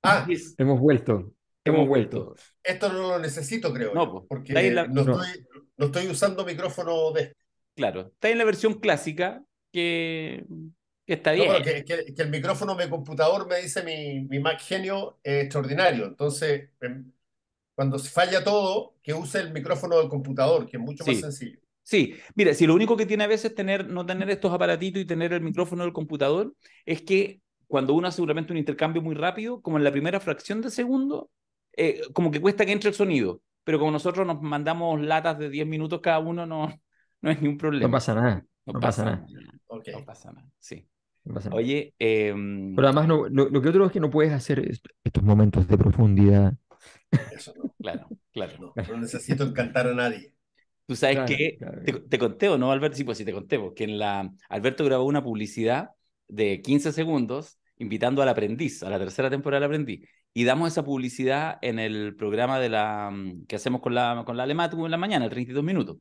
Ah, Hemos vuelto. Hemos hemos vuelto. vuelto. Esto no lo necesito, creo No, yo, pues, está ahí en porque la, No. no estoy usando micrófono de... claro, está en la versión clásica que está No, bien. pero que el micrófono de mi computador me dice mi Mac Genio es extraordinario. Entonces, cuando se falla todo, que use el micrófono del computador, que es mucho más Sí, sencillo. sí. Mira, si lo único que tiene a veces no tener estos aparatitos y tener el micrófono del computador, es que cuando uno hace seguramente un intercambio muy rápido, como en la primera fracción de segundo, como que cuesta que entre el sonido. Pero como nosotros nos mandamos latas de 10 minutos cada uno, no es ni un No problema. pasa nada. No No pasa pasa nada. nada. Ok. No pasa nada. Sí. No pasa nada. Oye, Pero además, lo que otro es que no puedes hacer estos momentos de profundidad. Eso no. claro, claro. No, no necesito encantar a nadie. Tú sabes Claro, que, claro. te conté o no, Alberto, sí, pues sí te conté, porque Alberto grabó una publicidad de 15 segundos invitando al aprendiz, a la tercera temporada del aprendiz, y damos esa publicidad en el programa que hacemos con la Alematu en la mañana, 32 minutos.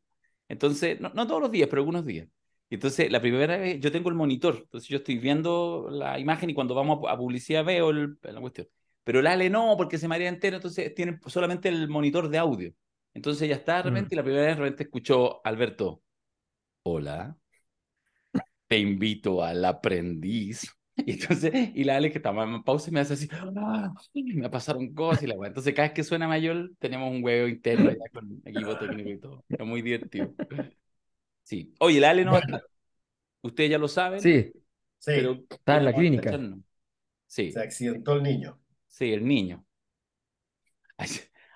Entonces, no todos los días, pero algunos días. Entonces, la primera vez yo tengo el monitor, entonces yo estoy viendo la imagen y cuando vamos a publicidad veo la cuestión. Pero el Ale no, porque se marea entero, entonces tiene solamente el monitor de audio. Entonces ya está de Mm. repente y la primera vez de repente escuchó Alberto, hola, te invito al aprendiz. Y entonces, y la Ale que estaba en pausa y me hace así, me pasaron cosas y la weá. Entonces cada vez que suena mayor tenemos un huevo interno ya con equipo técnico y todo. Es muy divertido. Sí. Oye, la Ale no va a estar. Ustedes ya lo saben, Sí, Sí, pero está en ella la no va a clínica. estar. se Sí, accidentó el niño. sí, el niño.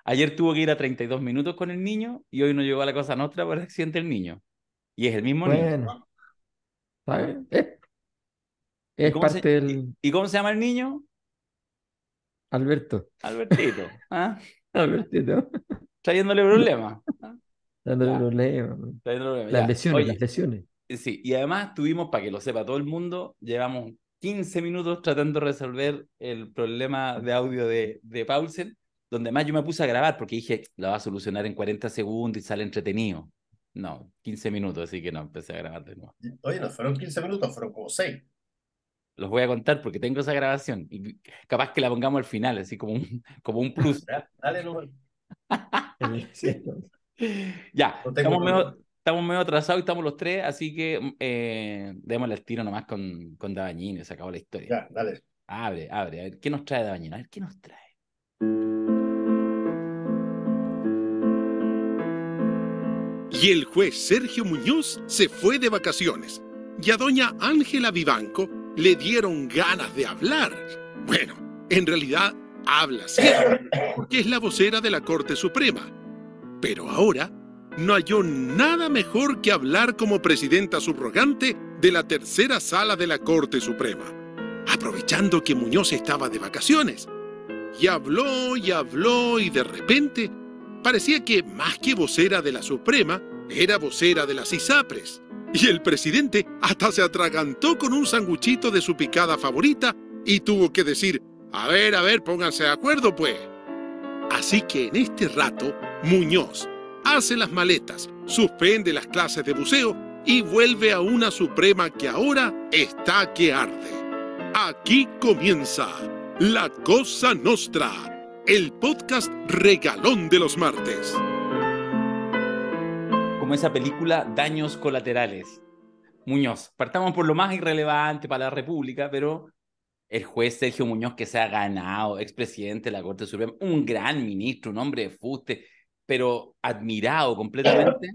Ayer tuvo que ir a 32 minutos con el niño y hoy no llegó a la cosa nuestra por el accidente del niño. Y es el mismo niño. Bueno, ¿Ah? ¿sabes? Es parte del Y cómo se llama el niño? Alberto. Albertito. ¿Ah? Albertito. Trayéndole problemas. ¿Ah? Dándole Ya, problemas. trayéndole problemas. Las Ya. lesiones, las Oye, lesiones. sí, y además tuvimos, para que lo sepa todo el mundo, llevamos 15 minutos tratando de resolver el problema de audio de Paulsen, donde más yo me puse a grabar porque dije, la va a solucionar en 40 segundos y sale entretenido. No, 15 minutos, así que no, empecé a grabar de nuevo. Oye, no fueron 15 minutos, fueron como 6. Los voy a contar porque tengo esa grabación y capaz que la pongamos al final, así como un plus. Dale, no, Sí. Ya, no tengo problema. estamos medio atrasados y estamos los tres, así que démosle el tiro nomás con Dabañino y se acabó la historia. Ya, dale. Abre, a ver, ¿qué nos trae Dabañino? A ver, ¿qué nos trae? Y el juez Sergio Muñoz se fue de vacaciones. Y a doña Ángela Vivanco le dieron ganas de hablar. Bueno, en realidad habla siempre, porque es la vocera de la Corte Suprema. Pero ahora no halló nada mejor que hablar como presidenta subrogante de la tercera sala de la Corte Suprema, aprovechando que Muñoz estaba de vacaciones. Y habló y de repente parecía que más que vocera de la Suprema, era vocera de las ISAPRES. Y el presidente hasta se atragantó con un sanguchito de su picada favorita y tuvo que decir, a ver, pónganse de acuerdo pues. Así que en este rato, Muñoz hace las maletas, suspende las clases de buceo y vuelve a una Suprema que ahora está que arde. Aquí comienza La Cosa Nostra, el podcast regalón de los martes. Como esa película Daños Colaterales. Muñoz, partamos por lo más irrelevante para la República, pero el juez Sergio Muñoz que se ha ganado, expresidente de la Corte Suprema, un gran ministro, un hombre de fuste, pero admirado completamente,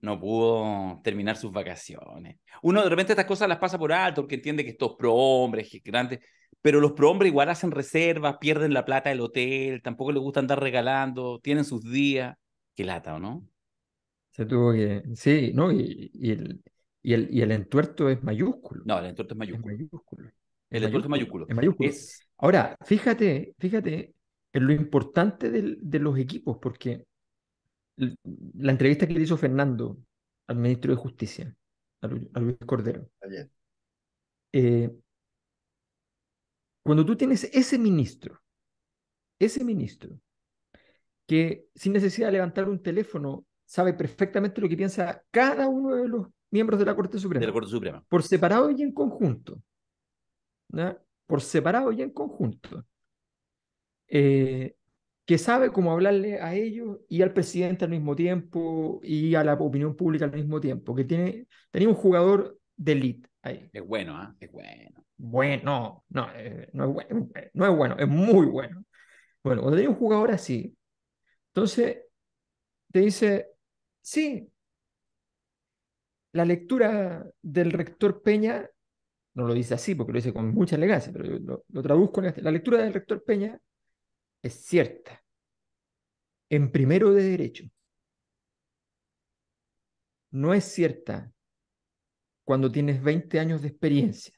no pudo terminar sus vacaciones. Uno de repente estas cosas las pasa por alto porque entiende que estos prohombres grandes, pero los prohombres igual hacen reservas, pierden la plata del hotel, tampoco les gusta andar regalando, tienen sus días. Qué lata, ¿o no? Se tuvo que. Sí, ¿no? Y el entuerto es mayúsculo. No, el entuerto es Es mayúsculo. mayúsculo. Es El entuerto es mayúsculo. mayúsculo. Es mayúsculo. Es, Ahora, fíjate en lo importante de los equipos, porque l- la entrevista que le hizo Fernando al ministro de Justicia, a Luis Cordero, Ayer. eh, cuando tú tienes ese ministro, que sin necesidad de levantar un teléfono sabe perfectamente lo que piensa cada uno de los miembros de la Corte de la Suprema, Corte Suprema. por separado y en conjunto, ¿ya? Por separado y en conjunto. eh, que sabe cómo hablarle a ellos y al presidente al mismo tiempo y a la opinión pública al mismo tiempo, que tenía un jugador de elite ahí. Es bueno, ¿ah? Es bueno. Bueno, no es bueno, no es bueno, es muy bueno. Bueno, cuando tenía un jugador así, entonces te dice, sí, la lectura del rector Peña, no lo dice así porque lo dice con mucha elegancia, pero yo lo traduzco en la lectura del rector Peña es cierta. En primero de derecho, no es cierta cuando tienes 20 años de experiencia,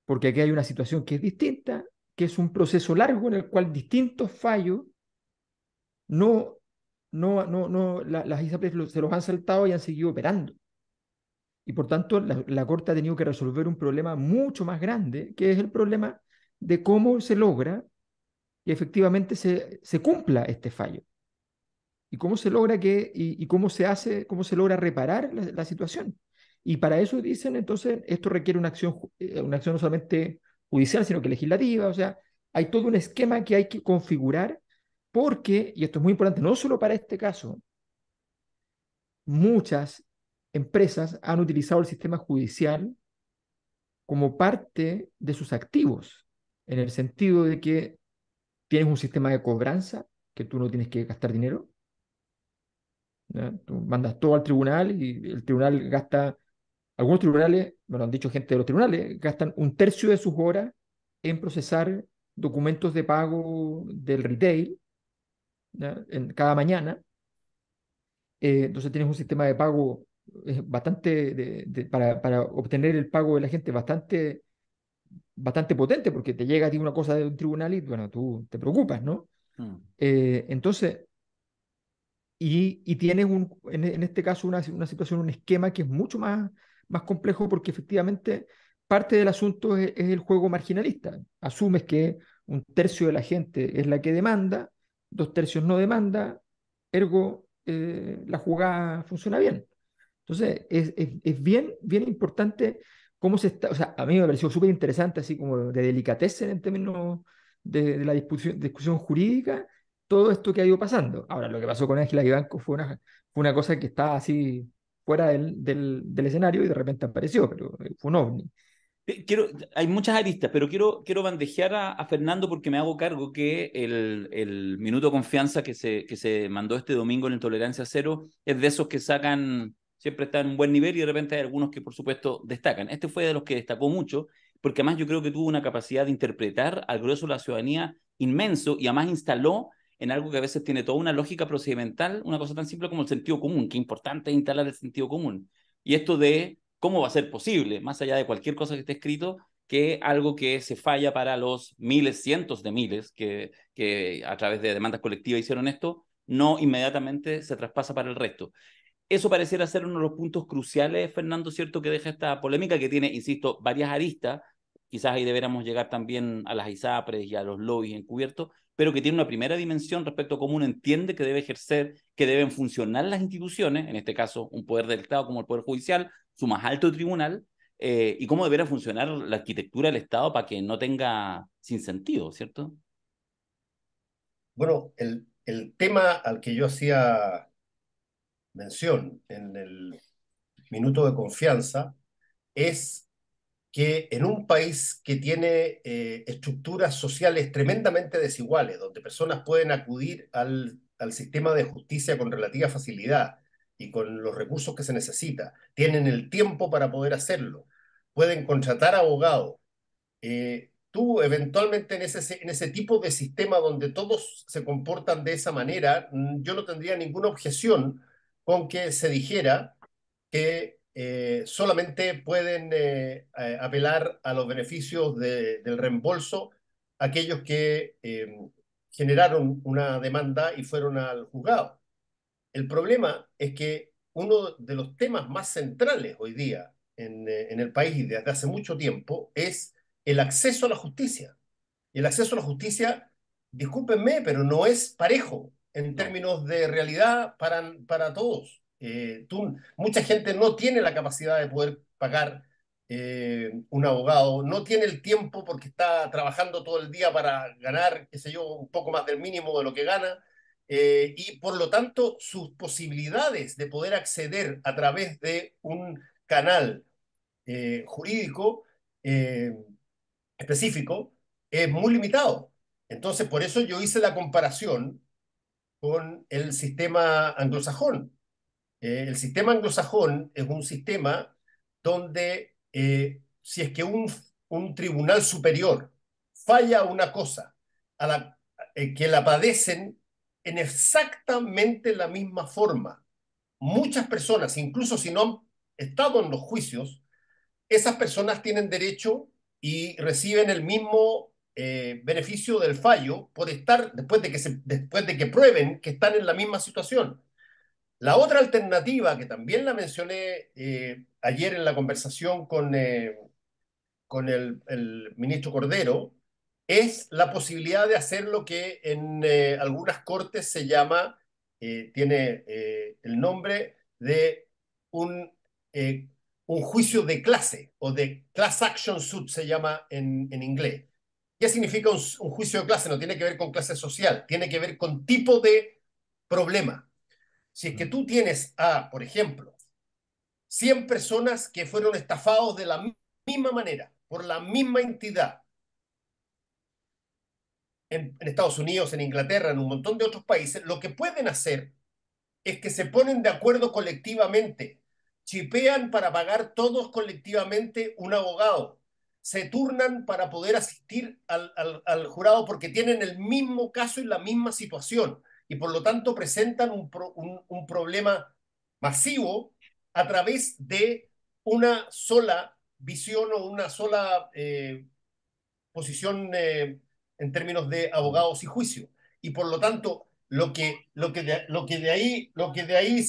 porque aquí hay una situación que es distinta, que es un proceso largo en el cual distintos fallos no, las ISAPRES se los han saltado y han seguido operando. Y por tanto, la Corte ha tenido que resolver un problema mucho más grande, que es el problema de cómo se logra que efectivamente se cumpla este fallo. Y cómo se logra y cómo se hace, cómo se logra reparar la situación. Y para eso dicen, entonces, esto requiere una acción no solamente judicial, sino que legislativa. O sea, hay todo un esquema que hay que configurar porque, y esto es muy importante, no solo para este caso, muchas empresas han utilizado el sistema judicial como parte de sus activos, en el sentido de que tienes un sistema de cobranza, que tú no tienes que gastar dinero, ¿ya? Tú mandas todo al tribunal y el tribunal gasta, algunos tribunales, me lo han dicho gente de los tribunales, gastan un tercio de sus horas en procesar documentos de pago del retail, ¿ya? Cada mañana. Entonces tienes un sistema de pago bastante, para obtener el pago de la gente bastante potente, porque te llega a ti una cosa de un tribunal y bueno, tú te preocupas, ¿no? Mm. Entonces, y tienes en este caso una situación, un esquema que es mucho más complejo porque efectivamente parte del asunto es el juego marginalista. Asumes que un tercio de la gente es la que demanda, dos tercios no demanda, ergo la jugada funciona bien. Entonces, es bien importante cómo se está, o sea, a mí me pareció súper interesante, así como de delicatessen en términos de la discusión jurídica, todo esto que ha ido pasando. Ahora, lo que pasó con Ángela Vivanco fue una cosa que estaba así fuera del escenario y de repente apareció, pero fue un ovni. Hay muchas aristas, pero quiero bandejear a Fernando porque me hago cargo que el minuto de confianza que se mandó este domingo en el Tolerancia Cero es de esos que sacan, siempre está en un buen nivel y de repente hay algunos que por supuesto destacan. Este fue de los que destacó mucho, porque además yo creo que tuvo una capacidad de interpretar al grueso de la ciudadanía inmenso y además instaló en algo que a veces tiene toda una lógica procedimental, una cosa tan simple como el sentido común, que importante es instalar el sentido común. Y esto de cómo va a ser posible, más allá de cualquier cosa que esté escrito, que algo que se falla para los miles, cientos de miles que a través de demandas colectivas hicieron esto, no inmediatamente se traspasa para el resto. Eso pareciera ser uno de los puntos cruciales, Fernando, ¿cierto? Que deja esta polémica que tiene, insisto, varias aristas. Quizás ahí deberíamos llegar también a las ISAPRES y a los lobbies encubiertos, pero que tiene una primera dimensión respecto a cómo uno entiende que debe ejercer, que deben funcionar las instituciones, en este caso un poder del Estado como el Poder Judicial, su más alto tribunal, y cómo deberá funcionar la arquitectura del Estado para que no tenga sinsentido, ¿cierto? Bueno, el tema al que yo hacía mención en el minuto de confianza es que en un país que tiene estructuras sociales tremendamente desiguales, donde personas pueden acudir al sistema de justicia con relativa facilidad y con los recursos que se necesita, tienen el tiempo para poder hacerlo, pueden contratar abogados. Tú eventualmente en ese tipo de sistema donde todos se comportan de esa manera, yo no tendría ninguna objeción con que se dijera que solamente pueden apelar a los beneficios del reembolso aquellos que generaron una demanda y fueron al juzgado. El problema es que uno de los temas más centrales hoy día en el país y desde hace mucho tiempo es el acceso a la justicia. Y el acceso a la justicia, discúlpenme, pero no es parejo en No. términos de realidad para todos. Mucha gente no tiene la capacidad de poder pagar un abogado no tiene el tiempo porque está trabajando todo el día para ganar, qué sé yo, un poco más del mínimo de lo que gana, y por lo tanto sus posibilidades de poder acceder a través de un canal jurídico específico es muy limitado. Entonces, por eso yo hice la comparación con el sistema anglosajón. El sistema anglosajón es un sistema donde si es que un tribunal superior falla una cosa que la padecen en exactamente la misma forma, muchas personas, incluso si no han estado en los juicios, esas personas tienen derecho y reciben el mismo beneficio del fallo por estar, después de que prueben que están en la misma situación. La otra alternativa, que también la mencioné ayer en la conversación con el ministro Cordero, es la posibilidad de hacer lo que en algunas cortes se llama, tiene el nombre de un, eh, un juicio de clase, o de class action suit se llama en inglés. ¿Qué significa un juicio de clase? No tiene que ver con clase social, tiene que ver con tipo de problema. Si es que tú tienes por ejemplo, 100 personas que fueron estafados de la misma manera, por la misma entidad, en Estados Unidos, en Inglaterra, en un montón de otros países, lo que pueden hacer es que se ponen de acuerdo colectivamente, chipean para pagar todos colectivamente un abogado, se turnan para poder asistir al jurado porque tienen el mismo caso y la misma situación, y por lo tanto presentan un problema masivo a través de una sola visión o una sola posición en términos de abogados y juicio. Y por lo tanto, lo que de ahí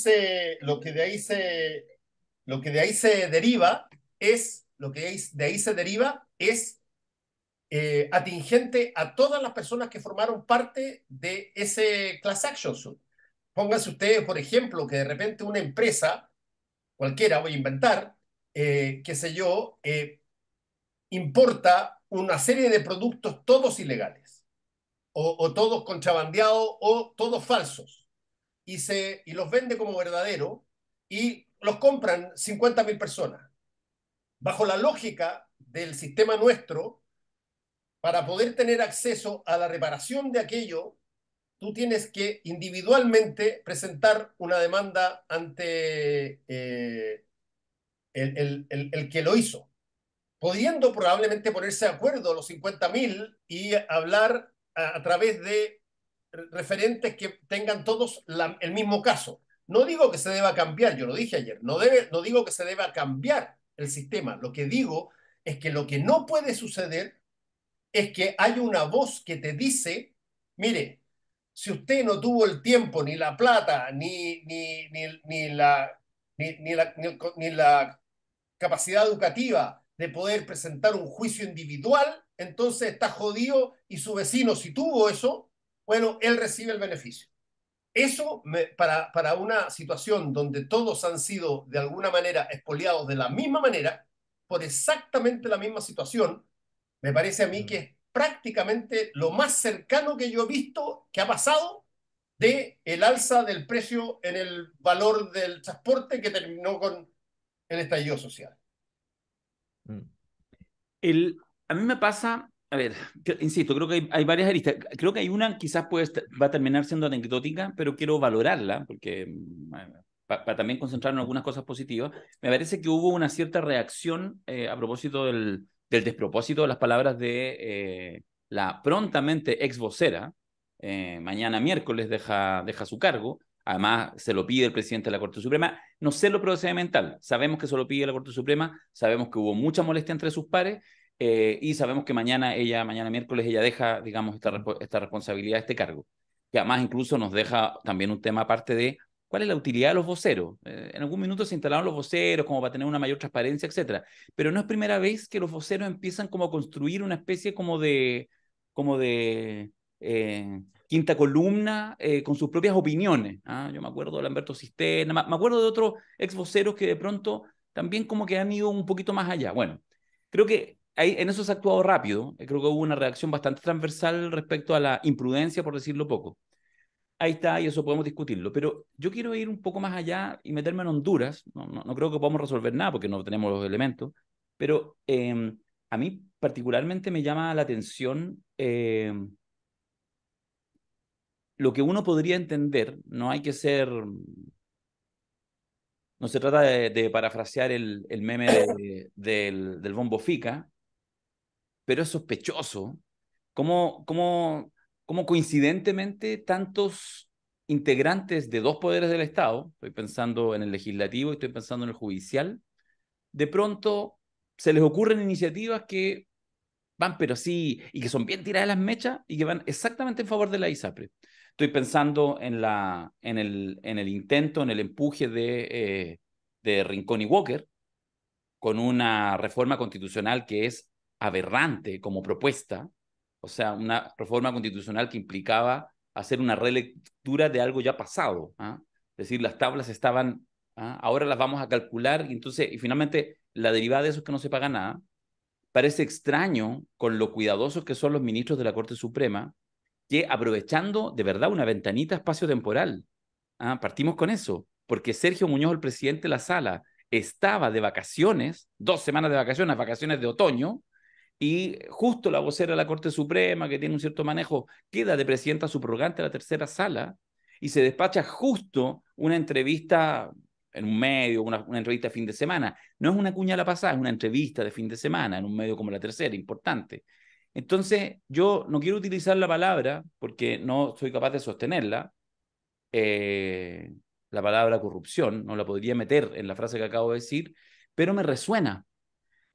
se deriva es, atingente a todas las personas que formaron parte de ese class action suit. Pónganse ustedes, por ejemplo, que de repente una empresa, cualquiera, voy a inventar, qué sé yo, importa una serie de productos todos ilegales, o todos contrabandeados, o todos falsos, y los vende como verdadero, y los compran 50.000 personas. Bajo la lógica del sistema nuestro, para poder tener acceso a la reparación de aquello, tú tienes que individualmente presentar una demanda ante el que lo hizo, pudiendo probablemente ponerse de acuerdo los 50.000 y hablar a través de referentes que tengan todos el mismo caso. No digo que se deba cambiar, yo lo dije ayer, no digo que se deba cambiar el sistema. Lo que digo es que lo que no puede suceder es que hay una voz que te dice, mire, si usted no tuvo el tiempo, ni la plata, ni la capacidad educativa de poder presentar un juicio individual, entonces está jodido, y su vecino, si tuvo eso, bueno, él recibe el beneficio. Eso, para una situación donde todos han sido de alguna manera expoliados de la misma manera, por exactamente la misma situación, me parece a mí que es prácticamente lo más cercano que yo he visto que ha pasado de el alza del precio en el valor del transporte que terminó con el estallido social. A mí me pasa, a ver, insisto, creo que hay varias aristas. Creo que hay una, quizás va a terminar siendo anecdótica, pero quiero valorarla, porque para también concentrarnos en algunas cosas positivas. Me parece que hubo una cierta reacción a propósito del despropósito de las palabras de la prontamente ex vocera. Mañana miércoles deja su cargo. Además, se lo pide el presidente de la Corte Suprema. No sé lo procedimental. Sabemos que se lo pide la Corte Suprema. Sabemos que hubo mucha molestia entre sus pares. Y sabemos que mañana miércoles, ella deja, digamos, esta responsabilidad, este cargo. Que además incluso nos deja también un tema aparte de cuál es la utilidad de los voceros. En algún minuto se instalaron los voceros como para tener una mayor transparencia, etcétera. Pero no es primera vez que los voceros empiezan como a construir una especie como de quinta columna con sus propias opiniones. Yo me acuerdo de Lamberto Cisterna, me acuerdo de otros ex voceros que de pronto también como que han ido un poquito más allá. Bueno, creo que en eso se ha actuado rápido. Creo que hubo una reacción bastante transversal respecto a la imprudencia, por decirlo poco. Ahí está, y eso podemos discutirlo. Pero yo quiero ir un poco más allá y meterme en Honduras. No creo que podamos resolver nada porque no tenemos los elementos. Pero a mí particularmente me llama la atención lo que uno podría entender. No hay que ser... No se trata de parafrasear el meme del Bombo Fica, pero es sospechoso cómo coincidentemente tantos integrantes de dos poderes del Estado, estoy pensando en el legislativo y estoy pensando en el judicial, de pronto se les ocurren iniciativas que van, pero sí, y que son bien tiradas de las mechas y que van exactamente en favor de la ISAPRE. Estoy pensando en el intento, en el empuje de Rincón y Walker, con una reforma constitucional que es aberrante como propuesta, o sea, una reforma constitucional que implicaba hacer una relectura de algo ya pasado, ¿ah? Es decir, las tablas estaban, ¿ah? Ahora las vamos a calcular y entonces, y finalmente la derivada de eso es que no se paga nada. Parece extraño con lo cuidadosos que son los ministros de la Corte Suprema, que aprovechando de verdad una ventanita espacio-temporal, ¿ah? Partimos con eso, porque Sergio Muñoz, el presidente de la sala, estaba de vacaciones, 2 semanas de vacaciones de otoño, y justo la vocera de la Corte Suprema, que tiene un cierto manejo, queda de presidenta subrogante de la tercera sala, y se despacha justo una entrevista en un medio, una entrevista de fin de semana. No es una cuña a la pasada, es una entrevista de fin de semana en un medio como la tercera, importante. Entonces, yo no quiero utilizar la palabra, porque no soy capaz de sostenerla, eh, la palabra corrupción, no la podría meter en la frase que acabo de decir, pero me resuena.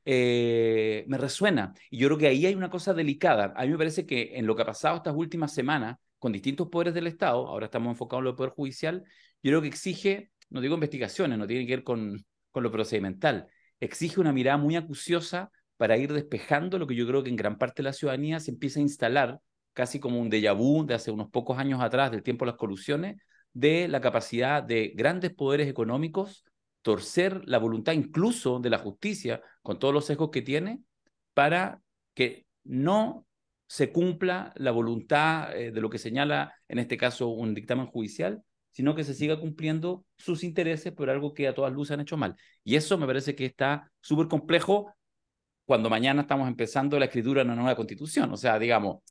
Y yo creo que ahí hay una cosa delicada. A mí me parece que en lo que ha pasado estas últimas semanas con distintos poderes del Estado, ahora estamos enfocados en lo del Poder Judicial, yo creo que exige, no digo investigaciones, no tiene que ver con lo procedimental, exige una mirada muy acuciosa para ir despejando lo que yo creo que en gran parte de la ciudadanía se empieza a instalar casi como un déjà vu de hace unos pocos años atrás, del tiempo de las colusiones, de la capacidad de grandes poderes económicos torcer la voluntad incluso de la justicia, con todos los sesgos que tiene, para que no se cumpla la voluntad de lo que señala, en este caso, un dictamen judicial, sino que se siga cumpliendo sus intereses por algo que a todas luces han hecho mal. Y eso me parece que está súper complejo cuando mañana estamos empezando la escritura de una nueva constitución. O sea, digamos,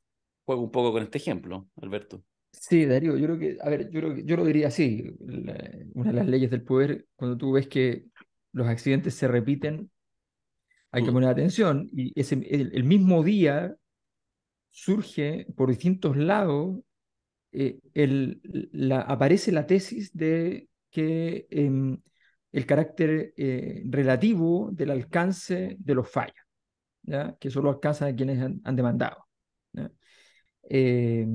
juego un poco con este ejemplo, Alberto. Sí, Darío, yo creo que, a ver, yo lo diría así. Una de las leyes del poder, cuando tú ves que los accidentes se repiten, hay que poner atención. Y el mismo día surge por distintos lados, aparece la tesis de que el carácter relativo del alcance de los fallos, ¿ya? Que solo alcanzan a quienes han demandado, ¿ya? Eh,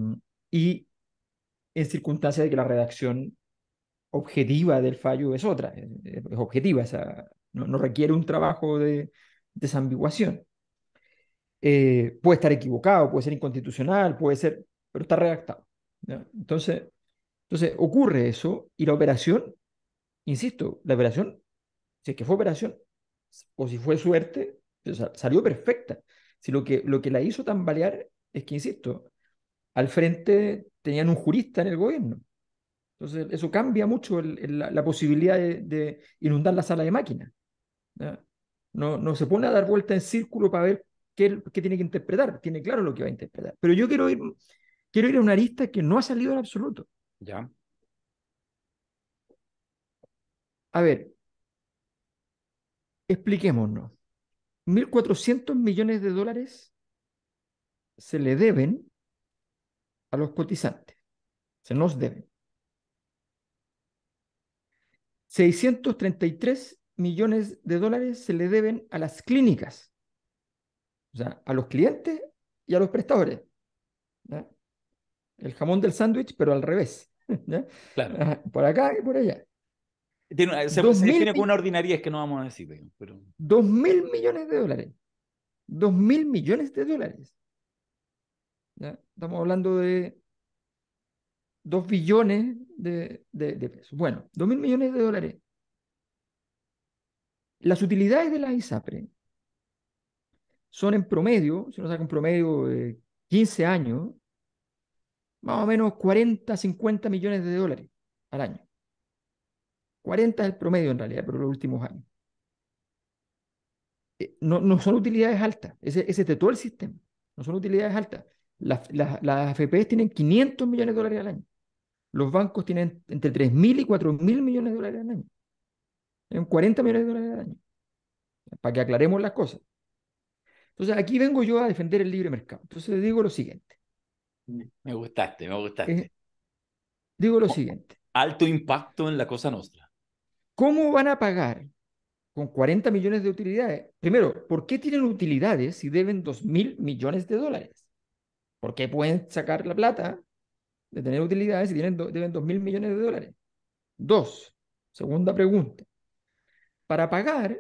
y en circunstancias de que la redacción objetiva del fallo es otra, es objetiva, no requiere un trabajo de desambiguación. Puede estar equivocado, puede ser inconstitucional, puede ser, pero está redactado, ¿ya? Entonces ocurre eso y la operación, insisto, la operación, si es que fue operación o si fue suerte, salió perfecta. Si lo que la hizo tambalear es que, insisto, al frente tenían un jurista en el gobierno. Entonces, eso cambia mucho la posibilidad de inundar la sala de máquinas, ¿ya? No se pone a dar vuelta en círculo para ver qué tiene que interpretar. Tiene claro lo que va a interpretar. Pero yo quiero ir a una arista que no ha salido en absoluto. ¿Ya? A ver, expliquémonos. 1.400 millones de dólares se le deben a los cotizantes. Se nos deben. 633 millones de dólares se le deben a las clínicas, o sea, a los clientes y a los prestadores, ¿ya? El jamón del sándwich, pero al revés, ¿ya? Claro. Por acá y por allá. Se Dos mil, define como una ordinariedad que no vamos a decir, pero... 2.000 millones de dólares. 2.000 millones de dólares, ¿ya? Estamos hablando de 2 billones de pesos. Bueno, 2.000 millones de dólares Las utilidades de las ISAPRE son en promedio, si uno saca un promedio de 15 años, más o menos 40, 50 millones de dólares al año. 40 es el promedio en realidad, pero los últimos años. No son utilidades altas, ese es de todo el sistema, no son utilidades altas. Las AFPs tienen 500 millones de dólares al año. Los bancos tienen entre 3.000 y 4.000 millones de dólares al año. Tienen 40 millones de dólares al año. Para que aclaremos las cosas. Entonces, aquí vengo yo a defender el libre mercado. Entonces, digo lo siguiente. Me gustaste, me Eh, gustaste. digo lo siguiente. Alto impacto en la cosa nostra. ¿Cómo van a pagar con 40 millones de utilidades? Primero, ¿por qué tienen utilidades si deben 2.000 millones de dólares? ¿Por qué pueden sacar la plata de tener utilidades si deben 2.000 millones de dólares? Dos, segunda pregunta. Para pagar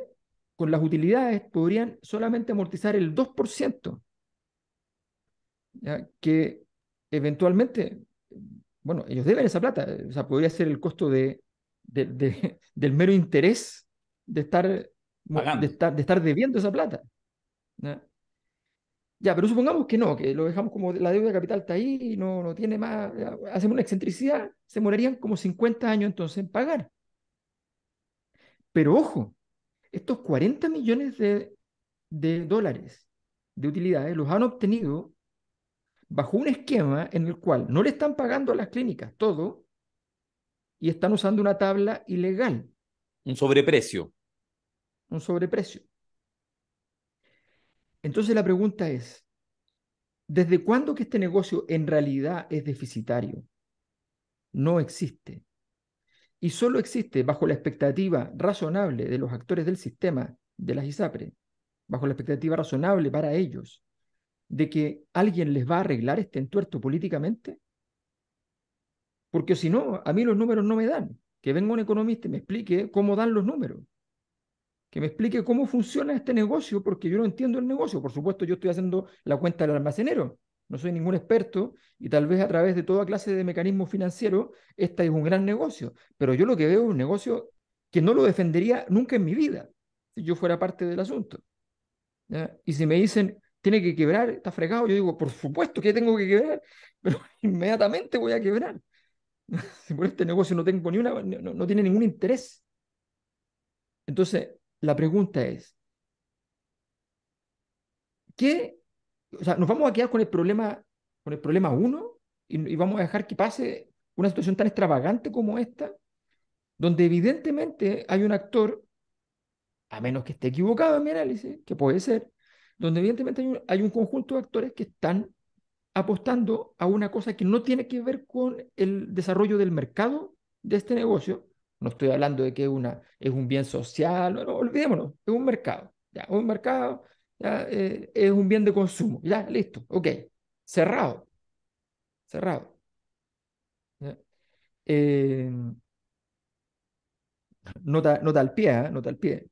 con las utilidades podrían solamente amortizar el 2%, ¿ya? Que eventualmente, bueno, ellos deben esa plata, o sea, podría ser el costo del mero interés de estar, Pagando. de estar debiendo esa plata. ¿Ya? Ya, pero supongamos que no, que lo dejamos como la deuda de capital está ahí y no tiene más, ya, hacemos una excentricidad, se morarían como 50 años entonces en pagar. Pero ojo, estos 40 millones de dólares de utilidades los han obtenido bajo un esquema en el cual no le están pagando a las clínicas todo y están usando una tabla ilegal, Un sobreprecio. un sobreprecio. Entonces la pregunta es, ¿desde cuándo que este negocio en realidad es deficitario? No existe. Y solo existe bajo la expectativa razonable de los actores del sistema de las ISAPRE, bajo la expectativa razonable para ellos de que alguien les va a arreglar este entuerto políticamente, porque si no, a mí los números no me dan. Que venga un economista y me explique cómo dan los números, que me explique cómo funciona este negocio, porque yo no entiendo el negocio. Por supuesto, yo estoy haciendo la cuenta del almacenero, no soy ningún experto y tal vez a través de toda clase de mecanismos financieros, este es un gran negocio, pero yo lo que veo es un negocio que no lo defendería nunca en mi vida si yo fuera parte del asunto. ¿Ya? Y si me dicen, tiene que quebrar, está fregado, yo digo, por supuesto que tengo que quebrar, pero inmediatamente voy a quebrar. Si por este negocio no tengo ni una, no tiene ningún interés. Entonces, la pregunta es, ¿qué? O sea, ¿nos vamos a quedar con el problema uno y vamos a dejar que pase una situación tan extravagante como esta, donde evidentemente hay un actor, a menos que esté equivocado en mi análisis, que puede ser, donde evidentemente hay un conjunto de actores que están apostando a una cosa que no tiene que ver con el desarrollo del mercado de este negocio? No estoy hablando de que es un bien social, no, olvidémonos, es un mercado. Ya, un mercado ya, es un bien de consumo. Ya, listo, ok. Cerrado, cerrado. ¿Ya? Eh, nota al pie, ¿eh? Nota al pie.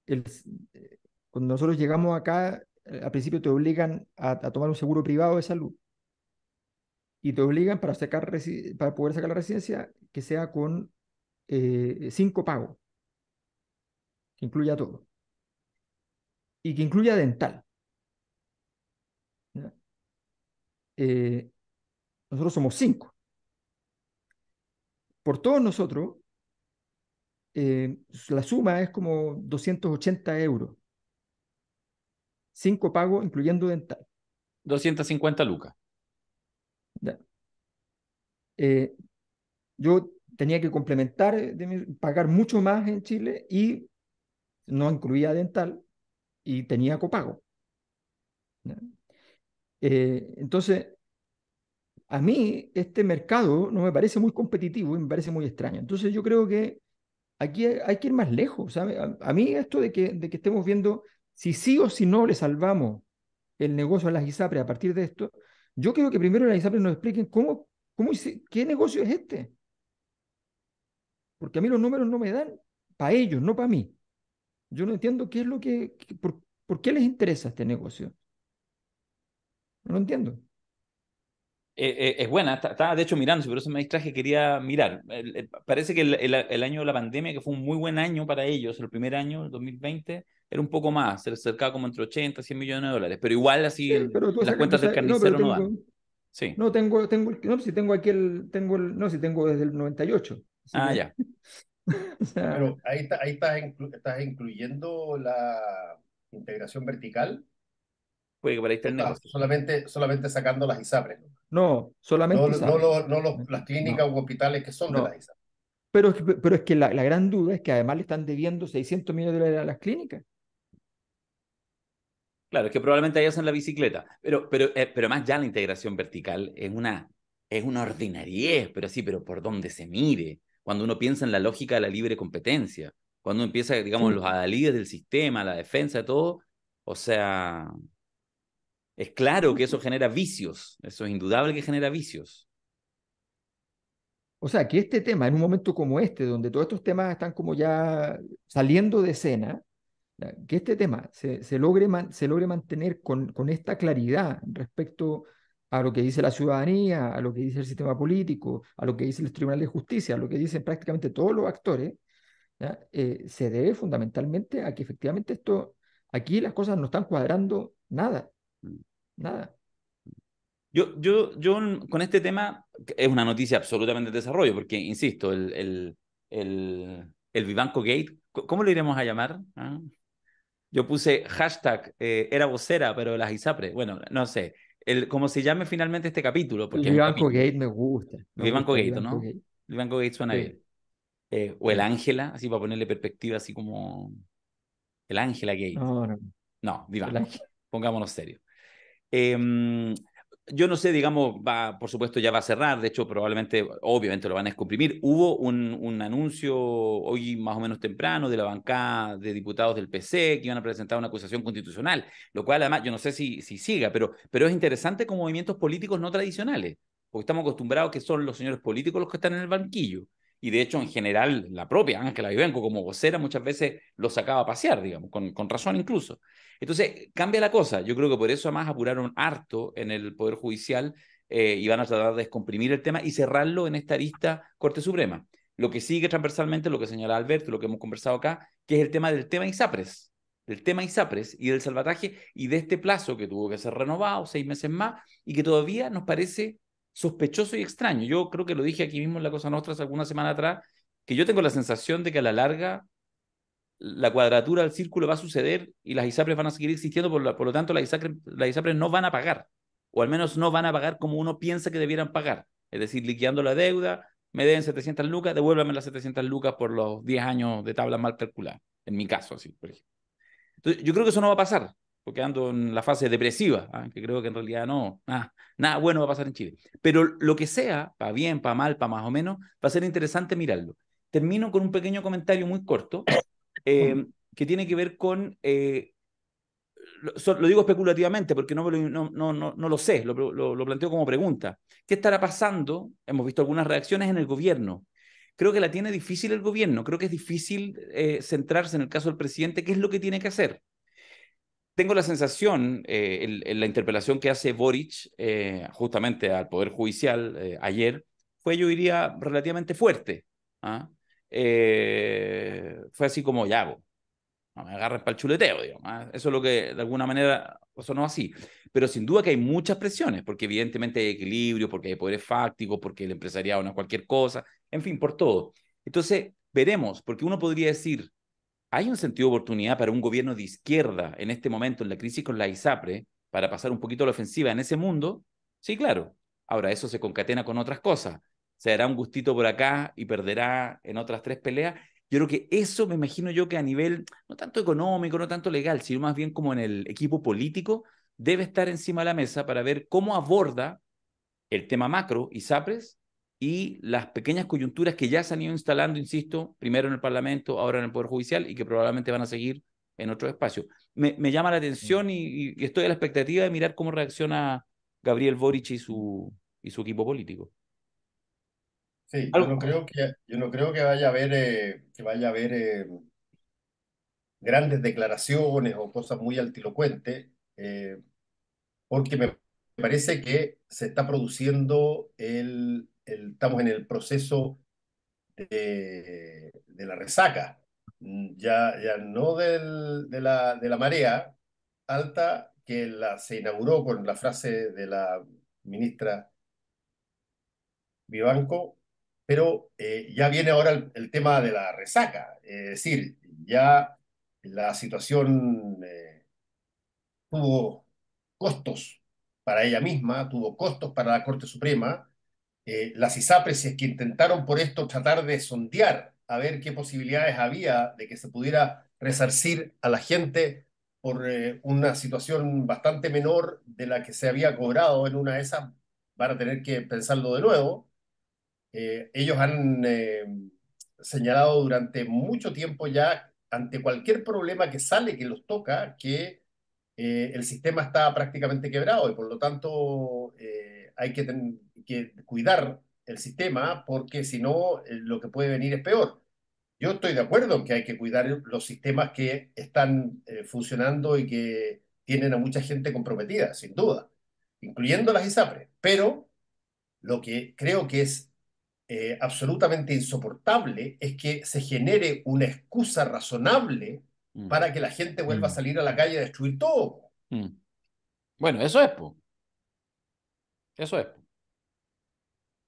El, cuando nosotros llegamos acá, al principio te obligan a tomar un seguro privado de salud y te obligan para poder sacar la residencia que sea con 5 pagos, que incluya todo, y que incluya dental. ¿Ya? Eh, nosotros somos 5. Por todos nosotros, la suma es como 280 euros. 5 pagos, incluyendo dental. 250 lucas. ¿Ya? Eh, yo tenía que complementar, pagar mucho más en Chile y no incluía dental y tenía copago. ¿Ya? Entonces, a mí este mercado no me parece muy competitivo y me parece muy extraño. Entonces yo creo que aquí hay que ir más lejos, ¿sabe? A mí esto de que estemos viendo si sí o si no le salvamos el negocio a las ISAPRES a partir de esto, yo creo que primero las ISAPRES nos expliquen qué negocio es este. Porque a mí los números no me dan para ellos, no para mí. Yo no entiendo qué es lo por qué les interesa este negocio. No lo entiendo. Es buena, estaba de hecho mirando, si por eso me distraje, quería mirar. Parece que el año de la pandemia, que fue un muy buen año para ellos, el primer año, el 2020, era un poco más, se les acercaba como entre 80 y 100 millones de dólares, pero igual así Sí, pero en las cuentas del no, pero carnicero no dan. Sí. no, si tengo aquí no, si tengo desde el 98, así Ah, que, ya. o sea, Pero ahí estás incluyendo la integración vertical, Puede que para ahí esté o el estás negocio. solamente sacando las ISAPRES, ¿no? no, No, solamente ISAPRES. las clínicas No, u hospitales que son de las no. ISAPRES. Pero es que la gran duda es que además le están debiendo 600 millones de dólares a las clínicas. Claro, es que probablemente ahí hacen la bicicleta, pero más ya la integración vertical es una ordinariez, pero sí, pero por donde se mire, cuando uno piensa en la lógica de la libre competencia, cuando uno empieza, digamos, Sí. los adalides del sistema, la defensa de todo, o sea, es claro que eso genera vicios, eso es indudable que genera vicios. O sea, que este tema, en un momento como este, donde todos estos temas están como ya saliendo de escena, ¿ya? Que este tema se logre mantener con esta claridad respecto a lo que dice la ciudadanía, a lo que dice el sistema político, a lo que dice el Tribunal de Justicia, a lo que dicen prácticamente todos los actores, ¿ya? Se debe fundamentalmente a que efectivamente aquí las cosas no están cuadrando nada, nada. Yo con este tema es una noticia absolutamente de desarrollo, porque, insisto, el Vivanco Gate, ¿cómo lo iremos a llamar? ¿Ah? Yo puse hashtag, era vocera, pero las ISAPRE. Bueno, no sé, cómo se llame finalmente este capítulo, El porque es un Vivanco capítulo. Gate El Vivanco el Gate, Vivanco ¿no? Gate. El Vivanco Gate suena bien. Sí, O el sí. Ángela, así para ponerle perspectiva, así como el Ángela Gate. No, no, No, el Vivanco. Ángel. Pongámonos serios. Eh, yo no sé, digamos, por supuesto ya va a cerrar, de hecho probablemente, obviamente lo van a descomprimir. Hubo un anuncio hoy más o menos temprano de la bancada de diputados del PC que iban a presentar una acusación constitucional, lo cual además yo no sé si siga, pero es interesante con movimientos políticos no tradicionales, porque estamos acostumbrados que son los señores políticos los que están en el banquillo. Y de hecho, en general, la propia Ángela Vivenco como vocera muchas veces lo sacaba a pasear, digamos, con razón incluso. Entonces, cambia la cosa. Yo creo que por eso además apuraron harto en el Poder Judicial y van a tratar de descomprimir el tema y cerrarlo en esta arista Corte Suprema. Lo que sigue transversalmente, lo que señala Alberto, lo que hemos conversado acá, que es el tema ISAPRES, del tema ISAPRES y del salvataje y de este plazo que tuvo que ser renovado 6 meses más y que todavía nos parece sospechoso y extraño. Yo creo que lo dije aquí mismo en La Cosa Nostra hace alguna semana atrás, que yo tengo la sensación de que a la larga la cuadratura del círculo va a suceder y las ISAPRES van a seguir existiendo, por lo tanto las ISAPRES no van a pagar, o al menos no van a pagar como uno piensa que debieran pagar, es decir, liquidando la deuda, me deben 700 lucas, devuélvame las 700 lucas por los 10 años de tabla mal calculada, en mi caso, así, por ejemplo. Entonces, yo creo que eso no va a pasar, porque ando en la fase depresiva, que creo que en realidad no, nada bueno va a pasar en Chile. Pero lo que sea, para bien, para mal, para más o menos, va a ser interesante mirarlo. Termino con un pequeño comentario muy corto que tiene que ver con, lo digo especulativamente porque no lo sé, lo planteo como pregunta. ¿Qué estará pasando? Hemos visto algunas reacciones en el gobierno. Creo que la tiene difícil el gobierno, creo que es difícil centrarse en el caso del presidente, qué es lo que tiene que hacer. Tengo la sensación, en la interpelación que hace Boric justamente al Poder Judicial ayer, fue, yo diría, relativamente fuerte. ¿Ah? Fue así como, ya, no me agarren para el chuleteo, digamos. ¿Ah? Eso es lo que de alguna manera sonó así. Pero sin duda que hay muchas presiones, porque evidentemente hay equilibrio, porque hay poderes fácticos, porque el empresariado no es cualquier cosa, en fin, por todo. Entonces, veremos, porque uno podría decir, ¿hay un sentido de oportunidad para un gobierno de izquierda en este momento, en la crisis con la ISAPRE, para pasar un poquito a la ofensiva en ese mundo? Sí, claro. Ahora, eso se concatena con otras cosas. Se dará un gustito por acá y perderá en otras 3 peleas. Yo creo que eso me imagino yo que a nivel, no tanto económico, no tanto legal, sino más bien como en el equipo político, debe estar encima de la mesa para ver cómo aborda el tema macro, ISAPRES, y las pequeñas coyunturas que ya se han ido instalando, insisto, primero en el Parlamento, ahora en el Poder Judicial, y que probablemente van a seguir en otros espacios. Me llama la atención y estoy a la expectativa de mirar cómo reacciona Gabriel Boric y su equipo político. Sí, Algo, yo no creo que vaya a haber grandes declaraciones o cosas muy altilocuentes, porque me parece que se está produciendo estamos en el proceso de la resaca, ya no de la marea alta que se inauguró con la frase de la ministra Vivanco, pero ya viene ahora el tema de la resaca, es decir, ya la situación tuvo costos para ella misma, tuvo costos para la Corte Suprema. Las ISAPRES, si es que intentaron por esto tratar de sondear a ver qué posibilidades había de que se pudiera resarcir a la gente por una situación bastante menor de la que se había cobrado en una de esas, van a tener que pensarlo de nuevo. Ellos han señalado durante mucho tiempo ya, ante cualquier problema que sale, que los toca, que el sistema está prácticamente quebrado y por lo tanto hay que cuidar el sistema porque si no lo que puede venir es peor. Yo estoy de acuerdo en que hay que cuidar los sistemas que están funcionando y que tienen a mucha gente comprometida, sin duda, incluyendo las ISAPRES, pero lo que creo que es absolutamente insoportable es que se genere una excusa razonable Mm, para que la gente vuelva a Mm. salir a la calle a destruir todo. mm. Bueno, eso es, po. Eso es.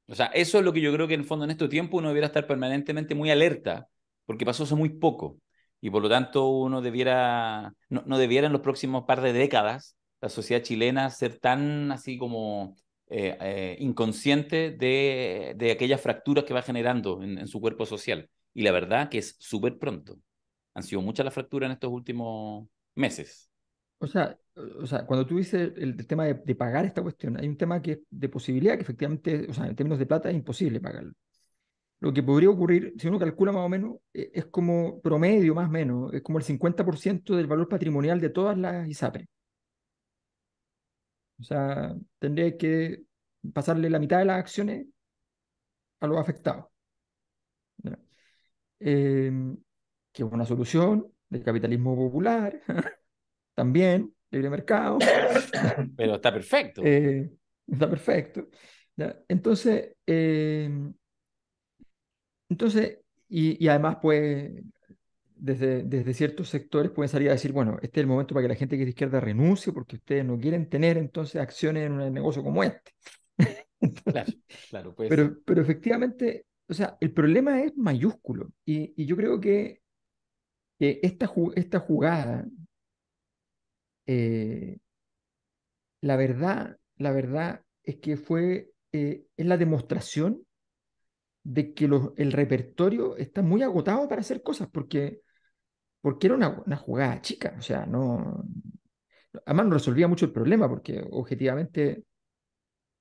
O sea, eso es lo que yo creo que en el fondo en este tiempo uno debiera estar permanentemente muy alerta, porque pasó hace muy poco. Y por lo tanto uno debiera, no debiera en los próximos par de décadas, la sociedad chilena ser tan así como inconsciente de aquellas fracturas que va generando en su cuerpo social. Y la verdad que es súper pronto. Han sido muchas las fracturas en estos últimos meses. O sea, cuando tú dices el tema de pagar esta cuestión, hay un tema que es de posibilidad que efectivamente, o sea, en términos de plata es imposible pagarlo. Lo que podría ocurrir, si uno calcula más o menos, es como promedio más o menos, es como el 50% del valor patrimonial de todas las ISAPRES. O sea, tendría que pasarle la mitad de las acciones a los afectados. ¿Ya? Eh, que es una solución del capitalismo popular, también, libre mercado. Pero está perfecto. eh, Está perfecto. ¿Ya? Entonces, y además, pues, desde ciertos sectores pueden salir a decir, bueno, este es el momento para que la gente que es de izquierda renuncie porque ustedes no quieren tener entonces acciones en un negocio como este. Claro, claro, puede ser. Pero efectivamente, o sea, el problema es mayúsculo y yo creo que esta jugada, eh, la verdad es que es la demostración de que el repertorio está muy agotado para hacer cosas, porque era una jugada chica, o sea, no, además no resolvía mucho el problema, porque objetivamente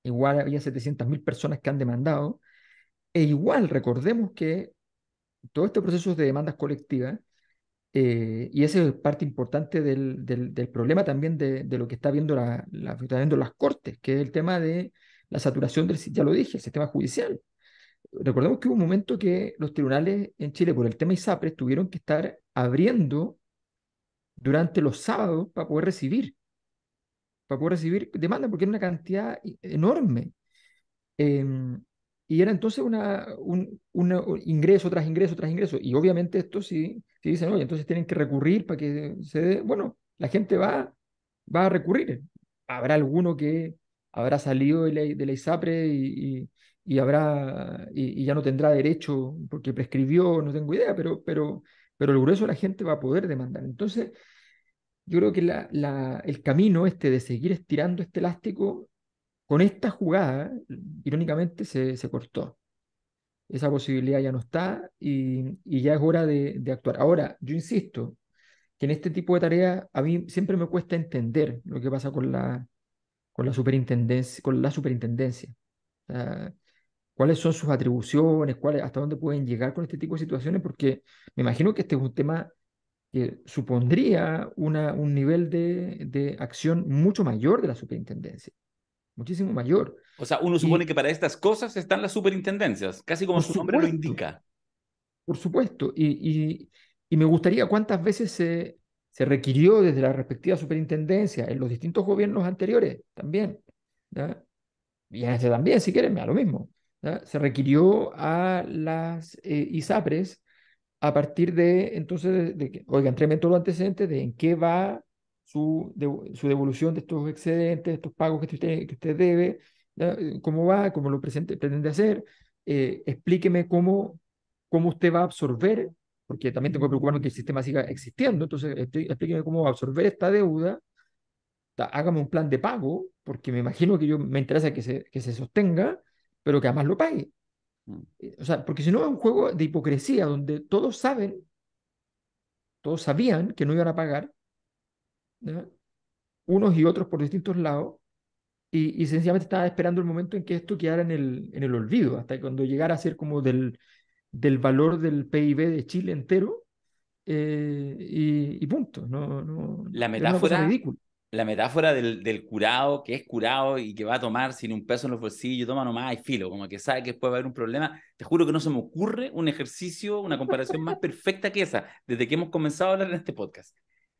igual había 700.000 personas que han demandado, e igual recordemos que todo este proceso de demandas colectivas, y esa es parte importante del problema también de lo que está viendo las cortes, que es el tema de la saturación ya lo dije, el sistema judicial. Recordemos que hubo un momento que los tribunales en Chile, por el tema ISAPRES, tuvieron que estar abriendo durante los sábados para poder recibir demandas, porque era una cantidad enorme. Em, y era entonces un ingreso tras ingreso tras ingreso. Y obviamente esto sí dicen, oye, entonces tienen que recurrir para que se dé. Bueno, la gente va a recurrir. Habrá alguno que habrá salido de la ISAPRE y ya no tendrá derecho porque prescribió, no tengo idea, pero el grueso de la gente va a poder demandar. Entonces, yo creo que el camino de seguir estirando este elástico con esta jugada, irónicamente, se cortó. Esa posibilidad ya no está y ya es hora de actuar. Ahora, yo insisto que en este tipo de tareas a mí siempre me cuesta entender lo que pasa con la superintendencia, O sea, cuáles son sus atribuciones, hasta dónde pueden llegar con este tipo de situaciones, porque me imagino que este es un tema que supondría un nivel de acción mucho mayor de la superintendencia, muchísimo mayor. O sea, uno supone Y que para estas cosas están las superintendencias, casi como por su nombre lo supuesto, indica. por supuesto, y me gustaría cuántas veces se requirió desde la respectiva superintendencia en los distintos gobiernos anteriores también, ¿ya? Y en este también, si quieren, me da lo mismo. ¿Ya? Se requirió a las ISAPRES a partir de, entonces, de que, oigan, tráeme todos los antecedentes de en qué va su devolución de estos excedentes, de estos pagos que usted debe, ¿ya? Cómo va, cómo lo pretende hacer, explíqueme cómo usted va a absorber, porque también tengo que preocuparme que el sistema siga existiendo, entonces explíqueme cómo va a absorber esta deuda, hágame un plan de pago, porque me imagino que me interesa que se sostenga, pero que además lo pague. O sea, porque si no es un juego de hipocresía donde todos sabían que no iban a pagar, ¿ya? Unos y otros por distintos lados, y sencillamente estaban esperando el momento en que esto quedara en el olvido, hasta que cuando llegara a ser como del valor del PIB de Chile entero, y punto. No, no, La era una cosa metáfora, ridícula. la metáfora del curado, que es curado y que va a tomar sin un peso en los bolsillos, toma nomás y filo, como que sabe que después va a haber un problema. Te juro que no se me ocurre un ejercicio, una comparación más perfecta que esa, desde que hemos comenzado a hablar en este podcast.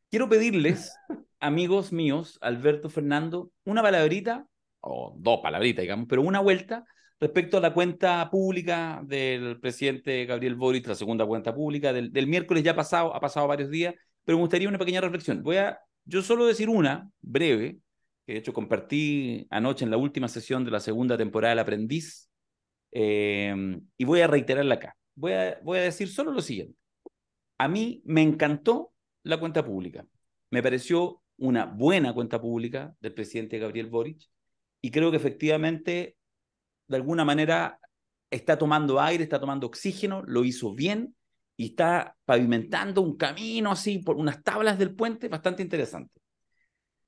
Quiero pedirles, amigos míos, Alberto, Fernando, una palabrita, o dos palabritas, digamos, pero una vuelta respecto a la cuenta pública del presidente Gabriel Boric, la segunda cuenta pública del miércoles ya pasado, ha pasado varios días, pero me gustaría una pequeña reflexión. Voy a yo solo decir una, breve, que de hecho compartí anoche en la última sesión de la segunda temporada del Aprendiz, y voy a reiterarla acá. Voy a decir solo lo siguiente. A mí me encantó la cuenta pública. Me pareció una buena cuenta pública del presidente Gabriel Boric, y creo que efectivamente, de alguna manera, está tomando aire, está tomando oxígeno, lo hizo bien, y está pavimentando un camino así por unas tablas del puente bastante interesante.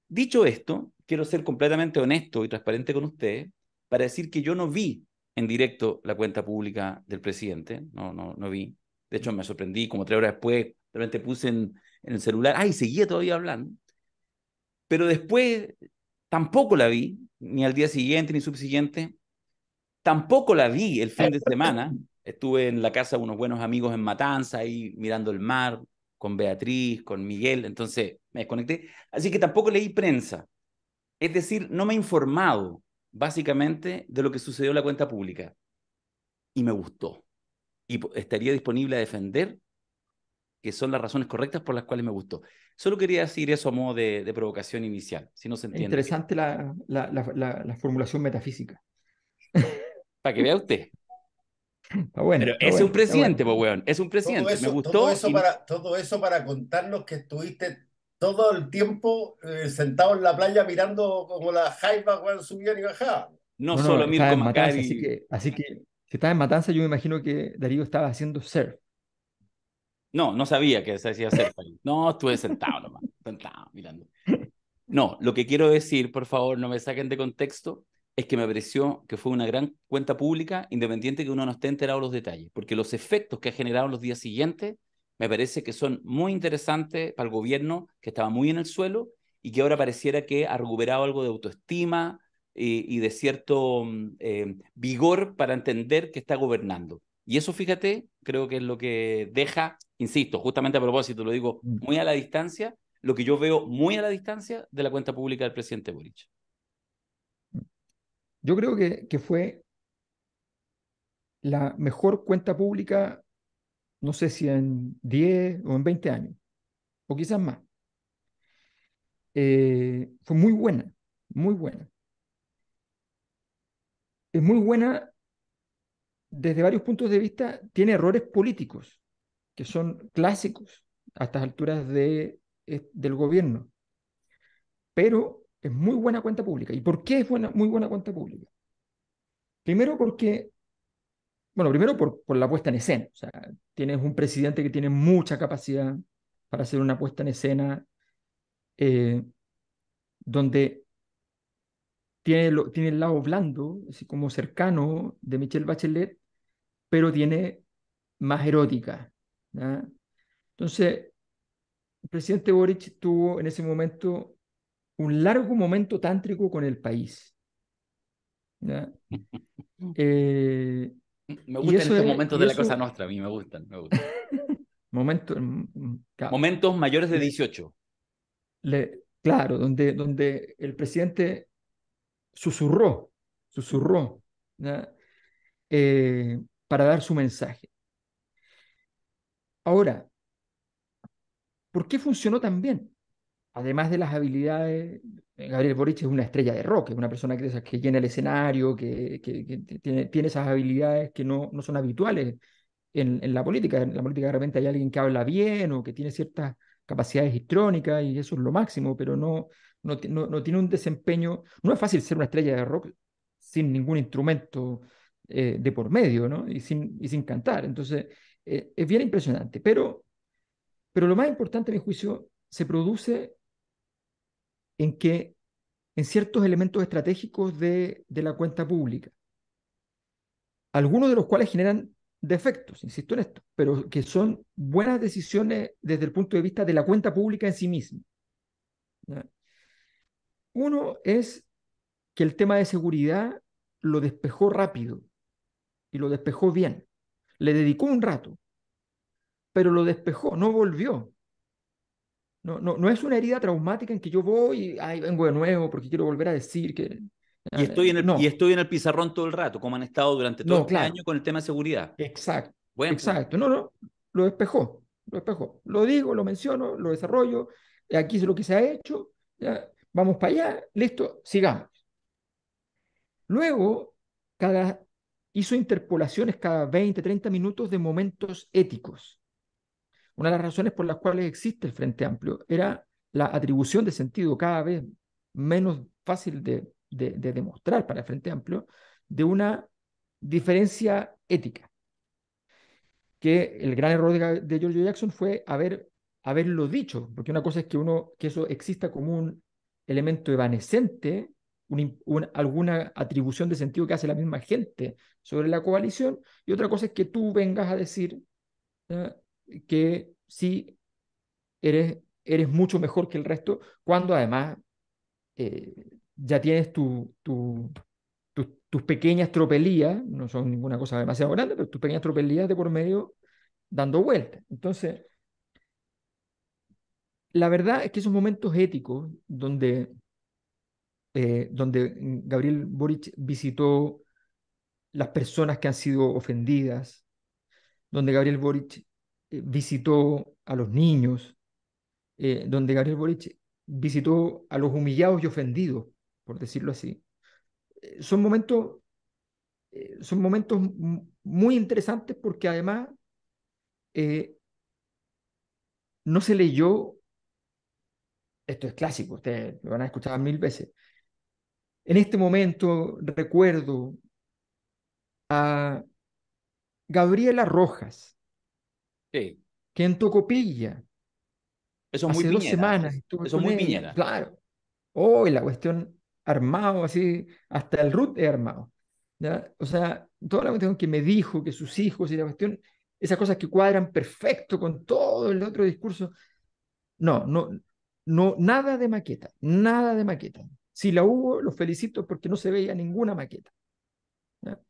Dicho esto, quiero ser completamente honesto y transparente con ustedes para decir que yo no vi en directo la cuenta pública del presidente, no vi. De hecho, me sorprendí, como 3 horas después, de repente puse en el celular, ¡ay, seguía todavía hablando! Pero después tampoco la vi, ni al día siguiente, ni subsiguiente. Tampoco la vi el fin de semana. Estuve en la casa de unos buenos amigos en Matanza, ahí mirando el mar, con Beatriz, con Miguel, entonces me desconecté. Así que tampoco leí prensa. Es decir, no me he informado básicamente de lo que sucedió en la cuenta pública. Y me gustó. Y estaría disponible a defender que son las razones correctas por las cuales me gustó. Solo quería decir eso a modo de provocación inicial, si no se Es entiende. interesante la formulación metafísica. Para que vea usted. Está bueno, Pero está ese es un bueno, está bueno. presidente, pues, weón. Es un Todo presidente. Me eso, todo gustó eso y para, todo eso para contarnos que estuviste todo el tiempo sentado en la playa mirando como las jaivas weón, subían y bajaban. no No, no, solo estaba Mirko en Matanza, así Macari. que, así que si estaba en Matanza, yo me imagino que Darío estaba haciendo surf. No sabía que se hacía hacer. No, estuve sentado nomás, sentado, mirando. No, lo que quiero decir, por favor, no me saquen de contexto, es que me pareció que fue una gran cuenta pública, independiente que uno no esté enterado de los detalles, porque los efectos que ha generado en los días siguientes me parece que son muy interesantes para el gobierno, que estaba muy en el suelo y que ahora pareciera que ha recuperado algo de autoestima y de cierto vigor para entender que está gobernando. Y eso, fíjate, creo que es lo que deja, insisto, justamente a propósito, lo digo muy a la distancia, lo que yo veo muy a la distancia de la cuenta pública del presidente Boric. Yo creo que fue la mejor cuenta pública, no sé si en 10 o en 20 años, o quizás más. Fue muy buena, muy buena. Es muy buena desde varios puntos de vista, tiene errores políticos que son clásicos a estas alturas del gobierno, pero es muy buena cuenta pública. ¿Y por qué es muy buena cuenta pública? Primero porque, bueno, primero por la puesta en escena. O sea, tienes un presidente que tiene mucha capacidad para hacer una puesta en escena, eh, donde tiene el lado blando, así como cercano de Michelle Bachelet, pero tiene más erótica, ¿ya? Entonces, el presidente Boric tuvo en ese momento un largo momento tántrico con el país, ¿ya? Eh, Me y gustan eso estos es, momentos y de la Cosa eso, Nostra, a mí me gustan, me gustan. momento, claro, Momentos mayores de le- 18. claro, donde el presidente susurró, susurró, ¿ya? Para dar su mensaje. Ahora, ¿por qué funcionó tan bien? Además de las habilidades, Gabriel Boric es una estrella de rock, es una persona que llena el escenario, que tiene esas habilidades que no son habituales en la política. En la política de repente hay alguien que habla bien o que tiene ciertas capacidades histrónicas y eso es lo máximo, pero no tiene un desempeño. No es fácil ser una estrella de rock sin ningún instrumento de por medio, ¿no? Y sin cantar. Entonces, es bien impresionante. Pero lo más importante, a mi juicio, se produce en que en ciertos elementos estratégicos de la cuenta pública, algunos de los cuales generan defectos, insisto en esto, pero que son buenas decisiones desde el punto de vista de la cuenta pública en sí misma, ¿ya? Uno es que el tema de seguridad lo despejó rápido y lo despejó bien. Le dedicó un rato, pero lo despejó, no volvió. No es una herida traumática en que yo voy y ay, vengo de nuevo porque quiero volver a decir que... Y No, estoy en el pizarrón todo el rato, como han estado durante todo no, este claro. año con el tema de seguridad. Exacto, Buen punto. exacto. No, lo despejó, lo despejó. Lo digo, lo menciono, lo desarrollo. Aquí es lo que se ha hecho. Ya, vamos para allá, listo, sigamos. Luego, cada, hizo interpolaciones cada 20, 30 minutos de momentos éticos. Una de las razones por las cuales existe el Frente Amplio era la atribución de sentido cada vez menos fácil de demostrar para el Frente Amplio de una diferencia ética, que el gran error de George Jackson fue haberlo dicho, porque una cosa es que eso exista como un elemento evanescente, alguna atribución de sentido que hace la misma gente sobre la coalición, y otra cosa es que tú vengas a decir ¿ya? Que sí eres mucho mejor que el resto, cuando además eh, ya tienes tus pequeñas tropelías, no son ninguna cosa demasiado grande, pero tus pequeñas tropelías de por medio dando vueltas. Entonces, la verdad es que esos momentos éticos donde Gabriel Boric visitó las personas que han sido ofendidas, donde Gabriel Boric visitó a los niños, donde Gabriel Boric visitó a los humillados y ofendidos, por decirlo así. Son momentos, muy interesantes porque además eh, no se leyó, esto es clásico, ustedes lo van a escuchar 1000 veces. En este momento recuerdo a Gabriela Rojas, Sí. que en Tocopilla Eso es muy hace 2 semanas Piñera. estuve Eso es con muy ella, Piñera. claro. Hoy la cuestión armado, así, hasta el root es armado. ¿Ya? O sea, toda la cuestión que me dijo que sus hijos y la cuestión, esas cosas que cuadran perfecto con todo el otro discurso. No, nada de maqueta, nada de maqueta. Si la hubo, los felicito porque no se veía ninguna maqueta. ¿Ya?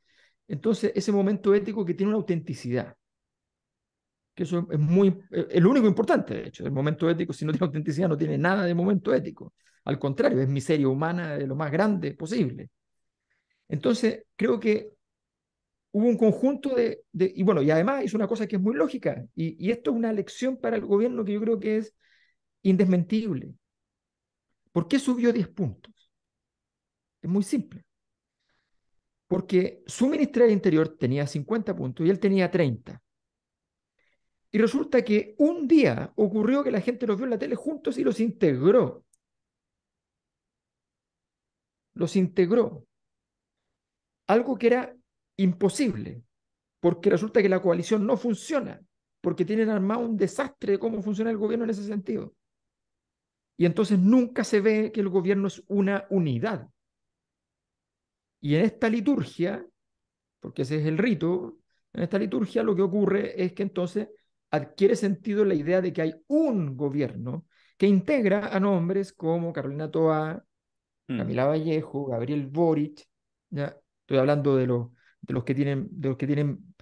Entonces, ese momento ético que tiene una autenticidad, que eso es el único importante, de hecho. El momento ético, si no tiene autenticidad, no tiene nada de momento ético. Al contrario, es miseria humana de lo más grande posible. Entonces, creo que hubo un conjunto y bueno, y además es una cosa que es muy lógica, y esto es una lección para el gobierno que yo creo que es indesmentible. ¿Por qué subió 10 puntos? Es muy simple. Porque su ministra del Interior tenía 50 puntos y él tenía 30. Y resulta que un día ocurrió que la gente los vio en la tele juntos y los integró. Los integró. Algo que era imposible, porque resulta que la coalición no funciona, porque tienen armado un desastre de cómo funciona el gobierno en ese sentido. Y entonces nunca se ve que el gobierno es una unidad. Y en esta liturgia, porque ese es el rito, en esta liturgia lo que ocurre es que entonces adquiere sentido la idea de que hay un gobierno que integra a nombres como Carolina Toá, Camila Vallejo, Gabriel Boric, ¿ya? Estoy hablando de los que tienen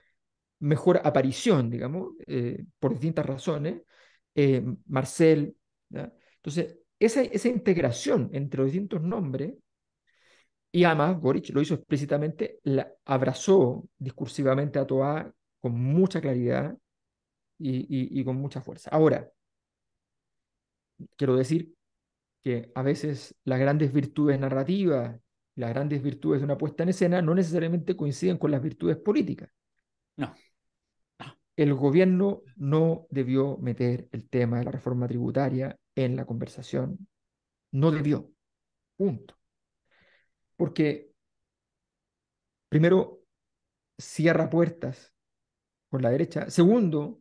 mejor aparición, digamos, por distintas razones, Marcel, ¿ya? Entonces, esa integración entre los distintos nombres Y además Boric lo hizo explícitamente, abrazó discursivamente a Toa con mucha claridad y con mucha fuerza. Ahora, quiero decir que a veces las grandes virtudes narrativas, las grandes virtudes de una puesta en escena no necesariamente coinciden con las virtudes políticas. No, no. El gobierno no debió meter el tema de la reforma tributaria en la conversación. No debió. Punto. Porque, primero, cierra puertas con la derecha. Segundo,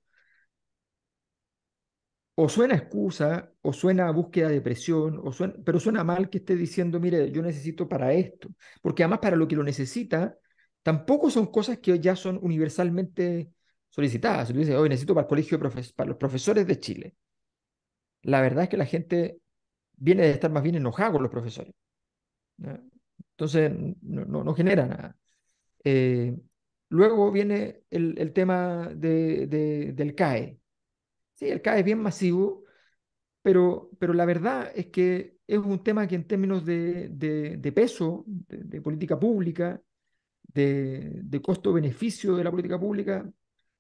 o suena excusa, o suena búsqueda de presión, pero suena mal que esté diciendo, mire, yo necesito para esto. Porque además para lo que lo necesita, tampoco son cosas que ya son universalmente solicitadas. Si tú dices, hoy necesito para el colegio, para los profesores de Chile. La verdad es que la gente viene de estar más bien enojada con los profesores, ¿no? Entonces, no genera nada. Eh, Luego viene el tema del CAE. Sí, el CAE es bien masivo, pero la verdad es que es un tema que en términos de peso, de política pública, de costo-beneficio de la política pública,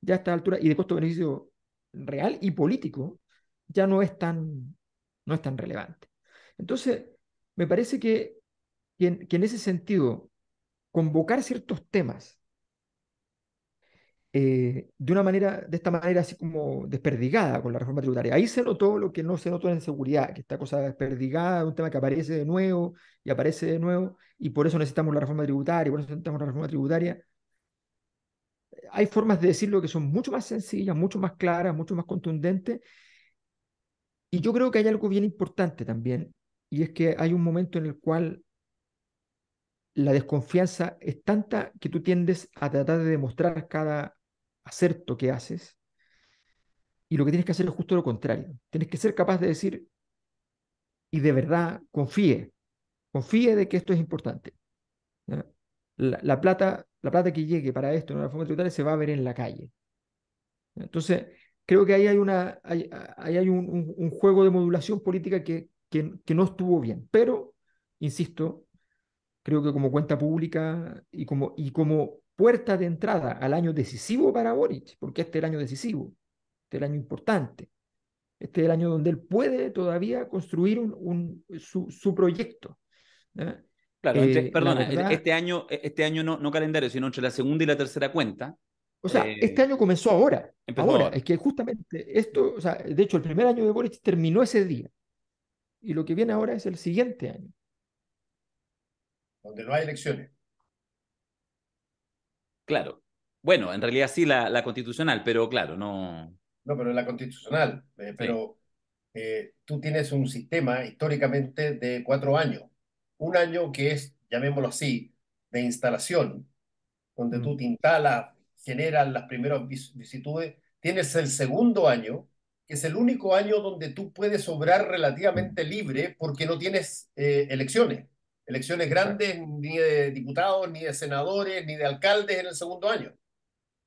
ya a esta altura, y de costo-beneficio real y político, ya no es tan relevante. Entonces, me parece que en ese sentido, convocar ciertos temas de esta manera así como desperdigada con la reforma tributaria. Ahí se notó lo que no se notó en seguridad, que esta cosa desperdigada, un tema que aparece de nuevo y aparece de nuevo, y por eso necesitamos la reforma tributaria, por eso necesitamos la reforma tributaria. Hay formas de decirlo que son mucho más sencillas, mucho más claras, mucho más contundentes, y yo creo que hay algo bien importante también, y es que hay un momento en el cual la desconfianza es tanta que tú tiendes a tratar de demostrar cada acerto que haces. Y lo que tienes que hacer es justo lo contrario. Tienes que ser capaz de decir, y de verdad, confíe de que esto es importante, ¿ya? La plata que llegue para esto en una reforma tributaria se va a ver en la calle. Entonces, creo que ahí hay un juego de modulación política que no estuvo bien. Pero, insisto, creo que como cuenta pública y como puerta de entrada al año decisivo para Boric, porque este es el año decisivo, este es el año importante. Este es el año donde él puede todavía construir su proyecto, ¿ya? Claro, La perdona, verdad, este año no calendario, sino entre la segunda y la tercera cuenta, o sea, este eh, año comenzó ahora. empezó Ahora, ahora. es que justamente esto, o sea, de hecho, el primer año de Boric terminó ese día. Y lo que viene ahora es el siguiente año. donde no hay elecciones. Claro. Bueno, en realidad sí la constitucional, pero claro, no. No, pero en la constitucional. Sí. Pero tú tienes un sistema históricamente de 4 años. Un año que es, llamémoslo así, de instalación, donde tú Mm, te instalas, generas las primeras vicisitudes. Tienes el segundo año, que es el único año donde tú puedes obrar mm, relativamente libre porque no tienes elecciones exacto. grandes, ni de diputados, ni de senadores, ni de alcaldes en el segundo año.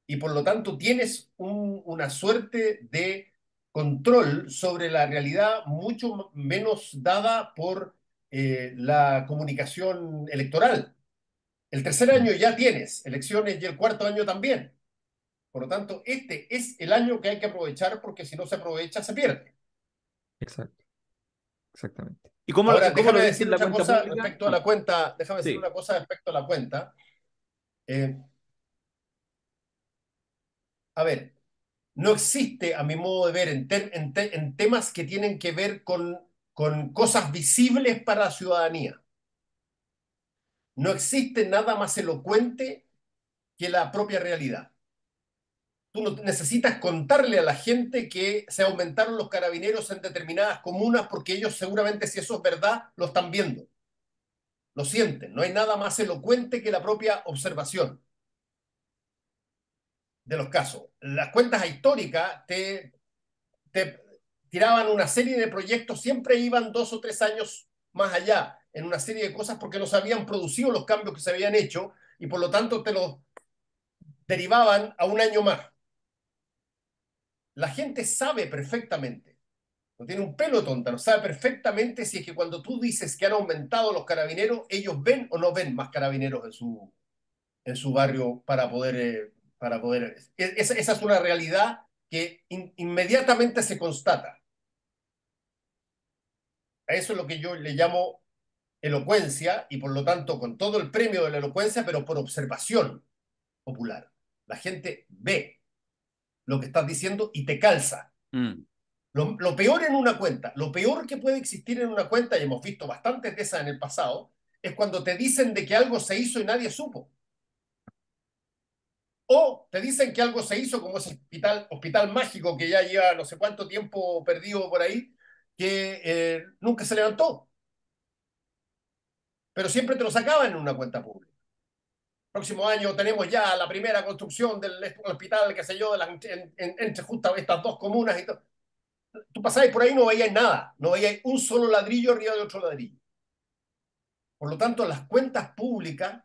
Y por lo tanto tienes una suerte de control sobre la realidad mucho menos dada por la comunicación electoral. El tercer Mm, año ya tienes elecciones y el cuarto año también. Por lo tanto, este es el año que hay que aprovechar porque si no se aprovecha, se pierde. exacto, exactamente. Y Ahora, cómo lo déjame dice decir en la otra cuenta cosa pública? respecto a la cuenta. Déjame decir Sí. una cosa respecto a la cuenta. Eh, a ver, no existe, a mi modo de ver, en temas que tienen que ver con cosas visibles para la ciudadanía. No existe nada más elocuente que la propia realidad. Tú no necesitas contarle a la gente que se aumentaron los carabineros en determinadas comunas porque ellos seguramente, si eso es verdad, lo están viendo, lo sienten. No hay nada más elocuente que la propia observación de los casos. Las cuentas históricas te tiraban una serie de proyectos, siempre iban 2 o 3 años más allá en una serie de cosas porque no se habían producido los cambios que se habían hecho y por lo tanto te los derivaban a un año más. La gente sabe perfectamente no tiene un pelo tonta, no sabe perfectamente si es que cuando tú dices que han aumentado los carabineros, ellos ven o no ven más carabineros en su barrio para poder. Esa es una realidad que inmediatamente se constata. A eso es lo que yo le llamo elocuencia y por lo tanto con todo el premio de la elocuencia, pero por observación popular. La gente ve lo que estás diciendo y te calza. Mm. Lo peor en una cuenta, lo peor que puede existir en una cuenta, y hemos visto bastantes de esas en el pasado, es cuando te dicen de que algo se hizo y nadie supo. O te dicen que algo se hizo, como ese hospital mágico que ya lleva no sé cuánto tiempo perdido por ahí, que nunca se levantó. Pero siempre te lo sacaban en una cuenta pública. Próximo año tenemos ya la primera construcción del hospital, qué sé yo, entre justo estas dos comunas y todo. Tú pasabas por ahí y no veías nada, no veías un solo ladrillo arriba de otro ladrillo. Por lo tanto, las cuentas públicas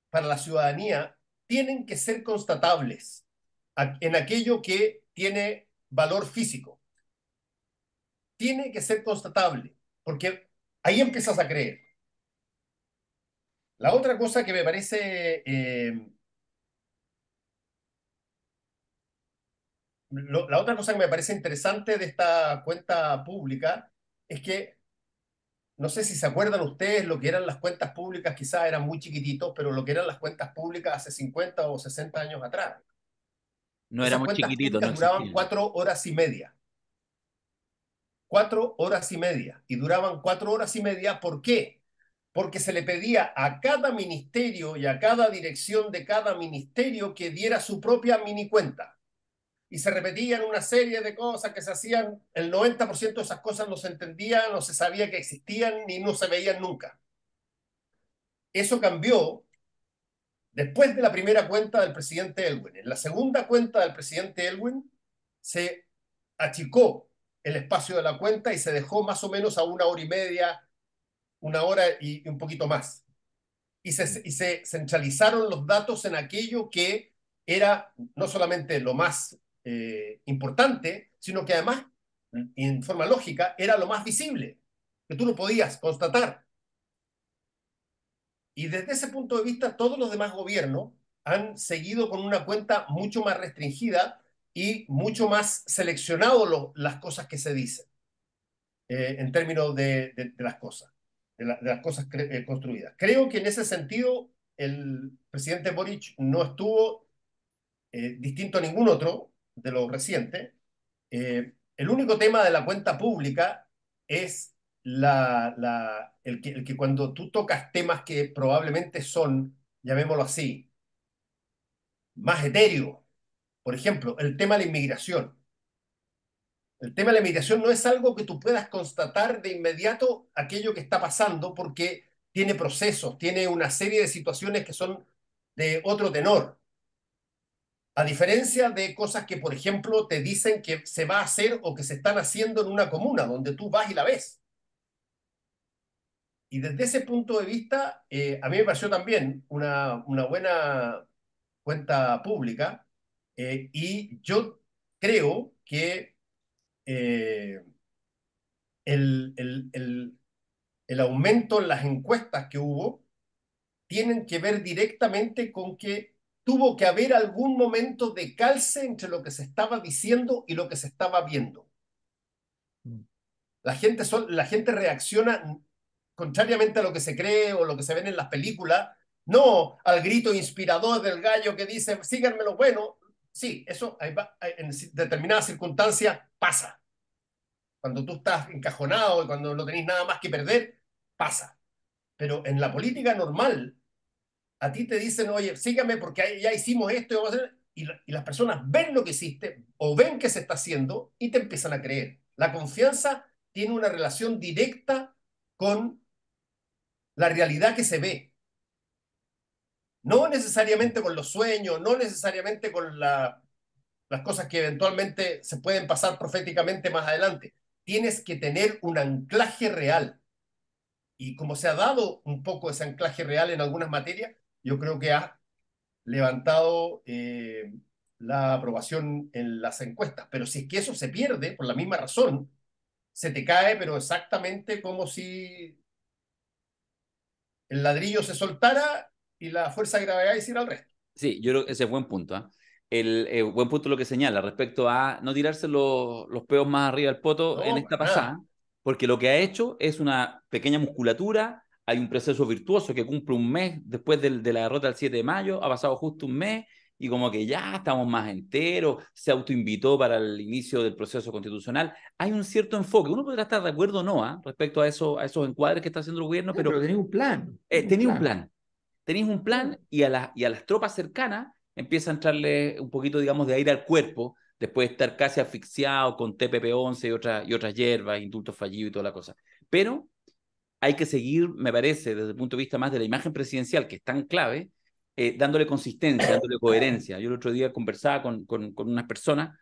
para la ciudadanía tienen que ser constatables en aquello que tiene valor físico. Tiene que ser constatable, porque ahí empiezas a creer. La otra cosa que me parece, la otra cosa que me parece interesante de esta cuenta pública es que no sé si se acuerdan ustedes lo que eran las cuentas públicas, quizás eran muy chiquititos, pero lo que eran las cuentas públicas hace 50 o 60 años atrás. No Esas éramos cuentas chiquititos, no públicas duraban existían. 4 horas y media. 4 horas y media. Y duraban 4 horas y media, ¿por qué? Porque se le pedía a cada ministerio y a cada dirección de cada ministerio que diera su propia mini cuenta. Y se repetían una serie de cosas que se hacían, el 90% de esas cosas no se entendían, no se sabía que existían, ni no se veían nunca. Eso cambió después de la primera cuenta del presidente Elwin. En la segunda cuenta del presidente Elwin se achicó el espacio de la cuenta y se dejó más o menos a 1 hora y media, 1 hora y un poquito más. Y se centralizaron los datos en aquello que era no solamente lo más importante, sino que además, en forma lógica, era lo más visible, que tú lo podías constatar. Y desde ese punto de vista, todos los demás gobiernos han seguido con una cuenta mucho más restringida y mucho más seleccionado las cosas que se dicen en términos de las cosas, de las cosas construidas. Creo que en ese sentido el presidente Boric no estuvo distinto a ningún otro de los recientes. El único tema de la cuenta pública es el que cuando tú tocas temas que probablemente son, llamémoslo así, más etéreos, por ejemplo, el tema de la inmigración. El tema de la inmigración no es algo que tú puedas constatar de inmediato aquello que está pasando porque tiene procesos, tiene una serie de situaciones que son de otro tenor. A diferencia de cosas que, por ejemplo, te dicen que se va a hacer o que se están haciendo en una comuna, donde tú vas y la ves. Y desde ese punto de vista, a mí me pareció también una buena cuenta pública y yo creo que eh, el, el, el, el aumento en las encuestas que hubo tienen que ver directamente con que tuvo que haber algún momento de calce entre lo que se estaba diciendo y lo que se estaba viendo. La gente reacciona contrariamente a lo que se cree o lo que se ven en las películas, no al grito inspirador del gallo que dice, síganme lo bueno. Sí, eso en determinadas circunstancias pasa. Cuando tú estás encajonado y cuando no tenés nada más que perder, pasa. Pero en la política normal, a ti te dicen, oye, sígame porque ya hicimos esto y vamos a hacer, y las personas ven lo que hiciste o ven que se está haciendo y te empiezan a creer. La confianza tiene una relación directa con la realidad que se ve. No necesariamente con los sueños, no necesariamente con las cosas que eventualmente se pueden pasar proféticamente más adelante. Tienes que tener un anclaje real. Y como se ha dado un poco ese anclaje real en algunas materias, yo creo que ha levantado la aprobación en las encuestas. Pero si es que eso se pierde, por la misma razón, se te cae, pero exactamente como si el ladrillo se soltara y la fuerza de gravedad hiciera el resto. Sí, yo creo que ese es buen punto. ¿Eh? Buen punto lo que señala respecto a no tirarse los peos más arriba del poto en No, esta para nada. pasada, porque lo que ha hecho es una pequeña musculatura, hay un proceso virtuoso que cumple un mes después de la derrota del 7 de mayo, ha pasado justo un mes y como que ya estamos más enteros, se autoinvitó para el inicio del proceso constitucional. Hay un cierto enfoque, uno podrá estar de acuerdo o no, ¿eh? Respecto a esos encuadres que está haciendo el gobierno, Pero pero tenés un plan, tenés un tenía un plan. plan. Tenéis un plan y a las tropas cercanas empieza a entrarle un poquito, digamos, de aire al cuerpo, después de estar casi asfixiado con TPP-11 y otras hierbas, indultos fallidos y toda la cosa. Pero hay que seguir, me parece, desde el punto de vista más de la imagen presidencial, que es tan clave, dándole consistencia, dándole coherencia. Yo el otro día conversaba con unas personas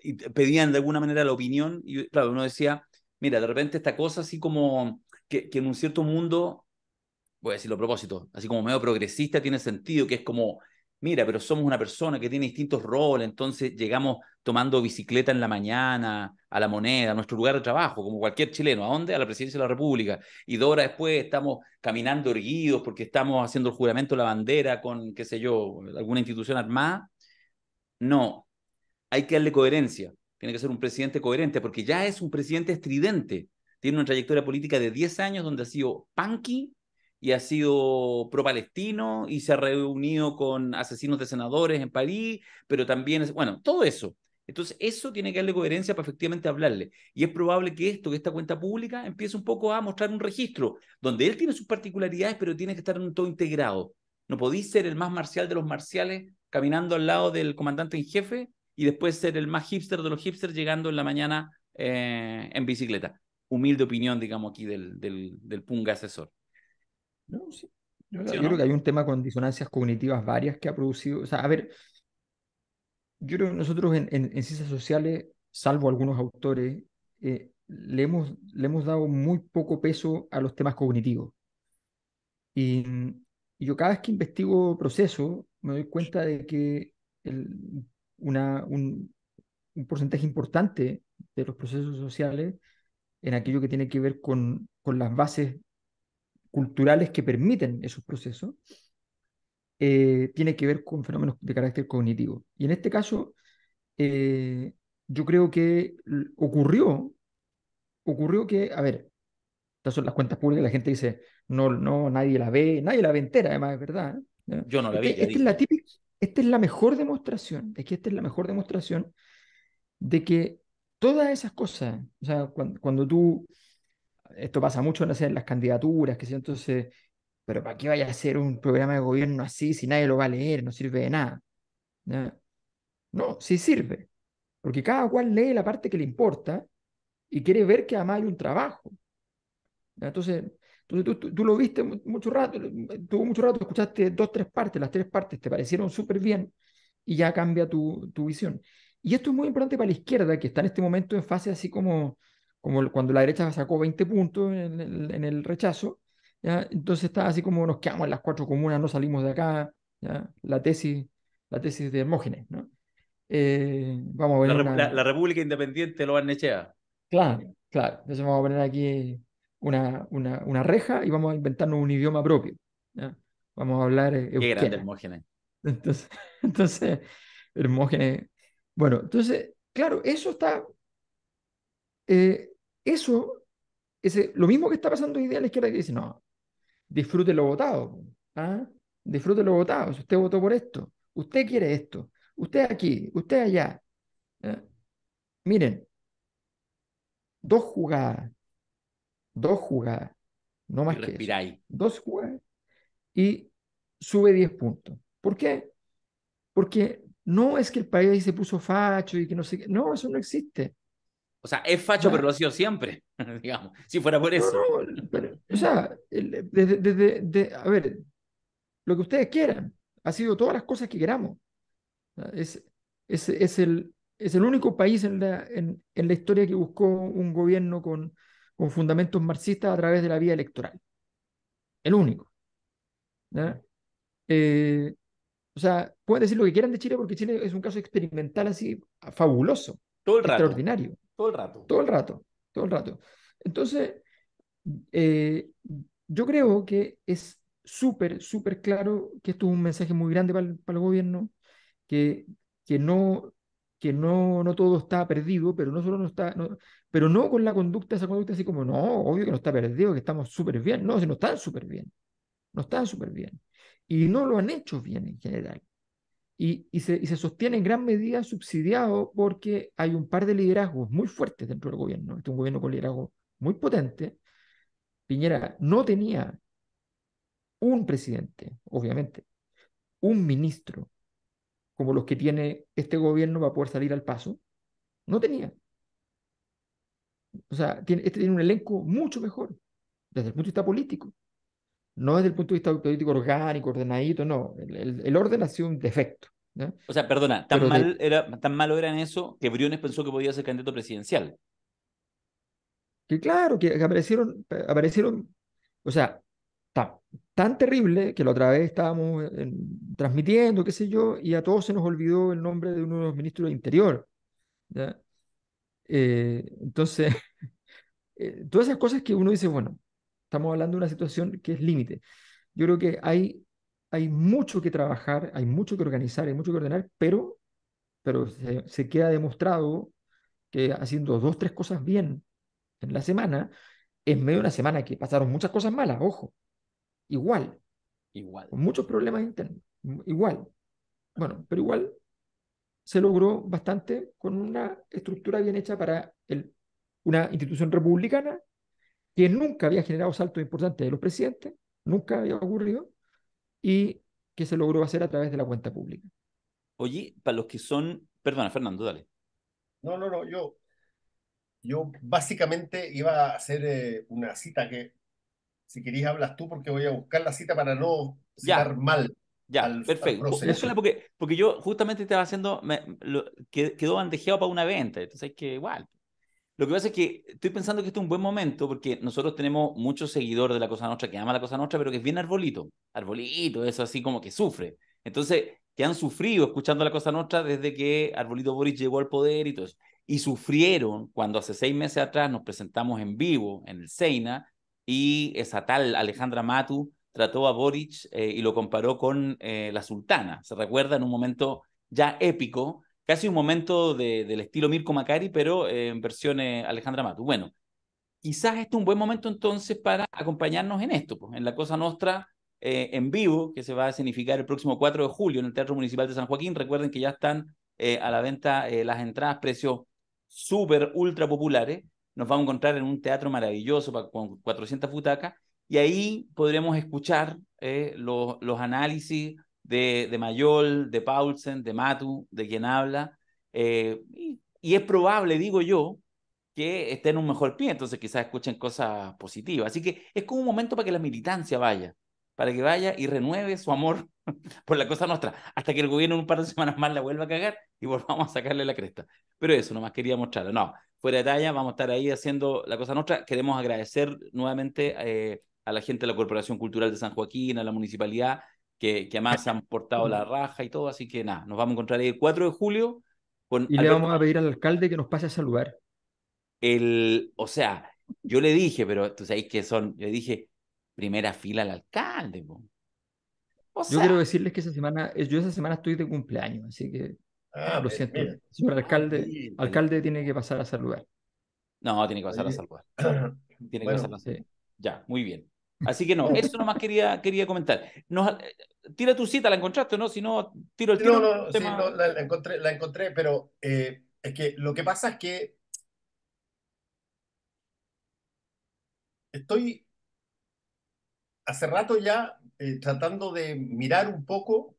y pedían de alguna manera la opinión y claro, uno decía, mira, de repente esta cosa así como que en un cierto mundo voy a decirlo a propósito, así como medio progresista tiene sentido, que es como, mira, pero somos una persona que tiene distintos roles, entonces llegamos tomando bicicleta en la mañana, a La Moneda, a nuestro lugar de trabajo, como cualquier chileno. ¿A dónde? A la presidencia de la República. Y 2 horas después estamos caminando erguidos porque estamos haciendo el juramento de la bandera con, qué sé yo, alguna institución armada. No, hay que darle coherencia. Tiene que ser un presidente coherente, porque ya es un presidente estridente. Tiene una trayectoria política de 10 años donde ha sido punky y ha sido pro-palestino y se ha reunido con asesinos de senadores en París, pero también, bueno, todo eso. Entonces, eso tiene que darle coherencia para efectivamente hablarle. Y es probable que esta cuenta pública, empiece un poco a mostrar un registro donde él tiene sus particularidades, pero tiene que estar en todo integrado. No podéis ser el más marcial de los marciales caminando al lado del comandante en jefe y después ser el más hipster de los hipsters llegando en la mañana en bicicleta. Humilde opinión, digamos, aquí del punga asesor. No, sí. Yo, ¿Sí yo o creo no? que hay un tema con disonancias cognitivas varias que ha producido. O sea, a ver, yo creo que nosotros en ciencias sociales, salvo algunos autores, le hemos dado muy poco peso a los temas cognitivos. Y, y yo cada vez que investigo procesos, me doy cuenta de que el- una, un porcentaje importante de los procesos sociales en aquello que tiene que ver con las bases culturales que permiten esos procesos, tiene que ver con fenómenos de carácter cognitivo. Y en este caso, eh, yo creo que ocurrió que, a ver, estas son las cuentas públicas, la gente dice, no, no, nadie la ve entera, además, es verdad. ¿Ya? Yo no la vi, ya Esta es la dije. típica, esta es la mejor demostración, es que esta es la mejor demostración de que todas esas cosas, o sea, cuando tú, esto pasa mucho, no sé, en las candidaturas, que sé yo, entonces, pero ¿para qué vaya a hacer un programa de gobierno así si nadie lo va a leer? No sirve de nada. ¿Ya? No, sí sirve, porque cada cual lee la parte que le importa y quiere ver que además hay un trabajo. ¿Ya? Entonces tú lo viste mucho rato, tuvo mucho rato, escuchaste 2, 3 partes, las 3 partes te parecieron súper bien y ya cambia tu visión. Y esto es muy importante para la izquierda, que está en este momento en fase así como cuando la derecha sacó 20 puntos en el rechazo, ¿ya? Entonces está así como nos quedamos en las 4 comunas, no salimos de acá, ¿ya? La tesis de Hermógenes, ¿no? Vamos a La, poner la República Independiente lo Barnechea. claro, claro. Entonces vamos a poner aquí una reja y vamos a inventarnos un idioma propio. ¿Ya? Vamos a hablar Qué grande euskera. Hermógenes. Entonces, entonces, Hermógenes. Bueno, entonces, claro, eso está, eh, eso, lo mismo que está pasando hoy día a la izquierda que dice, no, disfrute lo votado. ¿Ah? Disfrute lo votado. Si usted votó por esto, usted quiere esto, usted aquí, usted allá. ¿Ya? Miren, dos jugadas, dos jugadas, no Y más que eso. respiráis. Dos jugadas y sube 10 puntos. ¿Por qué? Porque no es que el país se puso facho y que no sé qué. No, eso no existe. O sea, es facho, pero ¿Ya? lo ha sido siempre, digamos, si fuera por No, eso. no, o sea, a ver, lo que ustedes quieran, ha sido todas las cosas que queramos. ¿Ya? Es el único país en la historia que buscó un gobierno con fundamentos marxistas a través de la vía electoral. El único. ¿Ya? Eh, O sea, pueden decir lo que quieran de Chile porque Chile es un caso experimental así fabuloso, Todo el rato, extraordinario, todo el rato. todo el rato, todo el rato. Entonces, eh, yo creo que es súper, súper claro que esto es un mensaje muy grande para el gobierno, que, que no, no todo está perdido, pero no solo no está, pero no con la conducta, esa conducta así como, no, obvio que no está perdido, que estamos súper bien. No, si no están súper bien, no están súper bien. Y no lo han hecho bien en general. Y se sostiene en gran medida subsidiado porque hay un par de liderazgos muy fuertes dentro del gobierno. Este es un gobierno con liderazgo muy potente. Piñera no tenía un presidente, obviamente, un ministro como los que tiene este gobierno para poder salir al paso. No tenía. O sea, este tiene un elenco mucho mejor desde el punto de vista político. No desde el punto de vista político orgánico, ordenadito, no. El orden ha sido un defecto. ¿Ya? O sea, perdona, Pero tan malo era en eso que Briones pensó que podía ser candidato presidencial. que claro, que aparecieron, o sea, tan, tan terrible que la otra vez estábamos transmitiendo, qué sé yo, y a todos se nos olvidó el nombre de uno de los ministros del Interior. ¿Ya? Entonces, todas esas cosas que uno dice, bueno, estamos hablando de una situación que es límite. Yo creo que hay mucho que trabajar, hay mucho que organizar, hay mucho que ordenar, pero se queda demostrado que haciendo dos, tres cosas bien en la semana, en medio de una semana que pasaron muchas cosas malas, ojo, igual, Igual. con muchos problemas internos, igual. Bueno, pero igual se logró bastante con una estructura bien hecha para una institución republicana que nunca había generado saltos importantes de los presidentes, nunca había ocurrido, y que se logró hacer a través de la cuenta pública. Oye, para los que son... Perdona, Fernando, dale. No, no, no, yo básicamente iba a hacer una cita que, si querías, hablas tú, porque voy a buscar la cita para no Ya, citar mal ya, al perfecto. prócer. Búscala Eso, porque yo justamente estaba haciendo... quedó bandejeado para una venta, entonces hay que igual. Lo que pasa es que estoy pensando que este es un buen momento porque nosotros tenemos muchos seguidores de la Cosa Nostra que ama la Cosa Nostra, pero que es bien arbolito. Arbolito, eso así como que sufre. Entonces, que han sufrido escuchando la Cosa Nostra desde que Arbolito Boric llegó al poder y todo eso. Y sufrieron cuando hace 6 meses atrás nos presentamos en vivo en el Seina y esa tal Alejandra Matu trató a Boric y lo comparó con la sultana. ¿Se recuerda? En un momento ya épico, casi un momento del estilo Mirko Macari, pero en versión Alejandra Matu. Bueno, quizás este es un buen momento entonces para acompañarnos en esto, pues, en la Cosa Nostra en vivo, que se va a significar el próximo 4 de julio en el Teatro Municipal de San Joaquín. Recuerden que ya están a la venta las entradas, precios súper, ultra populares. Nos vamos a encontrar en un teatro maravilloso con 400 butacas y ahí podremos escuchar los análisis de Mayol, de Paulsen, de Matu, de quien habla. Y es probable, digo yo, que esté en un mejor pie, entonces quizás escuchen cosas positivas. Así que es como un momento para que la militancia vaya, para que vaya y renueve su amor por la Cosa Nostra, hasta que el gobierno en un par de semanas más la vuelva a cagar y volvamos a sacarle la cresta. Pero eso, nomás quería mostrarlo. No, fuera de talla, vamos a estar ahí haciendo la Cosa Nostra. Queremos agradecer nuevamente a la gente de la Corporación Cultural de San Joaquín, a la municipalidad, que además se han portado la raja y todo, así que nada, nos vamos a encontrar ahí el 4 de julio con y le Alberto. vamos a pedir al alcalde que nos pase a saludar. O sea, yo le dije, pero tú sabes que yo le dije, primera fila al alcalde, po. O Yo sea, quiero decirles que yo esa semana estoy de cumpleaños, así que lo siento. Mira. Señor alcalde, bien, alcalde tiene que pasar a saludar. no, tiene que pasar a Oye, saludar. Tiene que pasar bueno, a Sí. saludar. Ya, muy bien. Así que no, eso nomás quería comentar. Tira tu cita, ¿la encontraste o no? Si no, tiro el tiro no, el no, sí, no, tema. la encontré, pero es que lo que pasa es que estoy hace rato ya tratando de mirar un poco,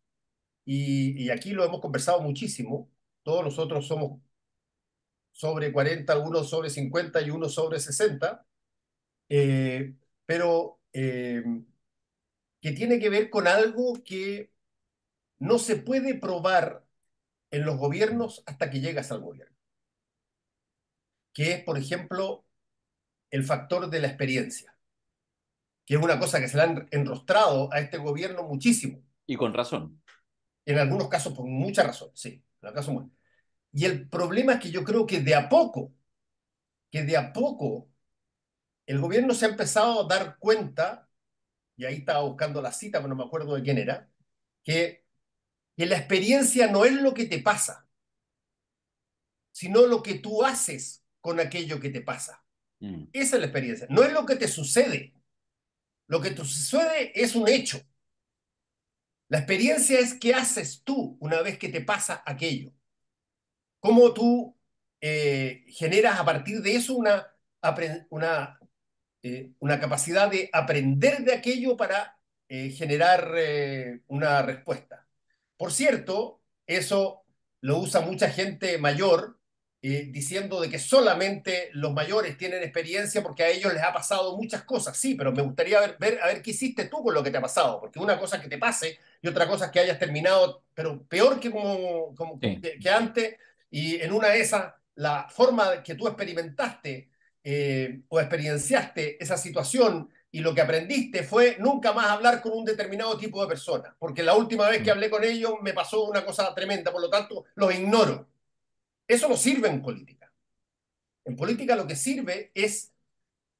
y aquí lo hemos conversado muchísimo. Todos nosotros somos sobre 40, uno sobre 50 y uno sobre 60, pero que tiene que ver con algo que no se puede probar en los gobiernos hasta que llegas al gobierno, que es, por ejemplo, el factor de la experiencia, que es una cosa que se le han enrostrado a este gobierno muchísimo. Y con razón. En algunos casos por mucha razón, sí. En algunos casos y el problema es que yo creo que de a poco, el gobierno se ha empezado a dar cuenta, y ahí estaba buscando la cita, pero no me acuerdo de quién era, que la experiencia no es lo que te pasa, sino lo que tú haces con aquello que te pasa. Esa es la experiencia. No es lo que te sucede. Lo que te sucede es un hecho. La experiencia es qué haces tú una vez que te pasa aquello. Cómo tú generas a partir de eso una capacidad de aprender de aquello para generar una respuesta. Por cierto, eso lo usa mucha gente mayor diciendo de que solamente los mayores tienen experiencia porque a ellos les ha pasado muchas cosas. Sí, pero me gustaría ver a ver qué hiciste tú con lo que te ha pasado, porque una cosa es que te pase y otra cosa es que hayas terminado, pero peor que, Sí. que antes, y en una de esas, la forma que tú experimentaste o experienciaste esa situación y lo que aprendiste fue nunca más hablar con un determinado tipo de persona, porque la última vez que hablé con ellos me pasó una cosa tremenda, por lo tanto los ignoro. Eso no sirve en política. En política lo que sirve es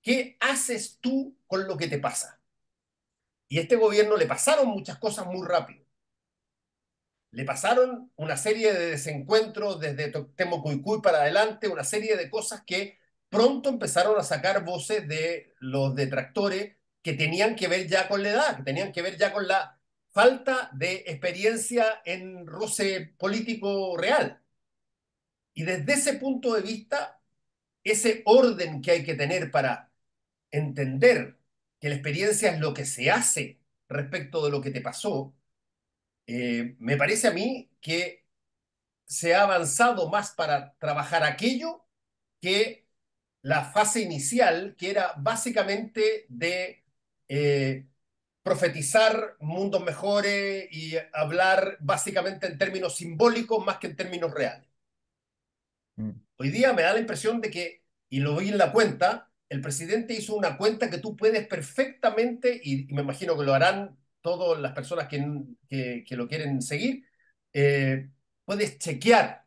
qué haces tú con lo que te pasa. Y a este gobierno le pasaron muchas cosas muy rápido. Le pasaron una serie de desencuentros desde Temo para adelante, una serie de cosas que pronto empezaron a sacar voces de los detractores que tenían que ver ya con la edad, que tenían que ver ya con la falta de experiencia en roce político real. Y desde ese punto de vista, ese orden que hay que tener para entender que la experiencia es lo que se hace respecto de lo que te pasó, me parece a mí que se ha avanzado más para trabajar aquello que la fase inicial, que era básicamente de profetizar mundos mejores y hablar básicamente en términos simbólicos más que en términos reales. Hoy día me da la impresión de que, y lo vi en la cuenta, el presidente hizo una cuenta que tú puedes perfectamente, y me imagino que lo harán todas las personas que lo quieren seguir, puedes chequear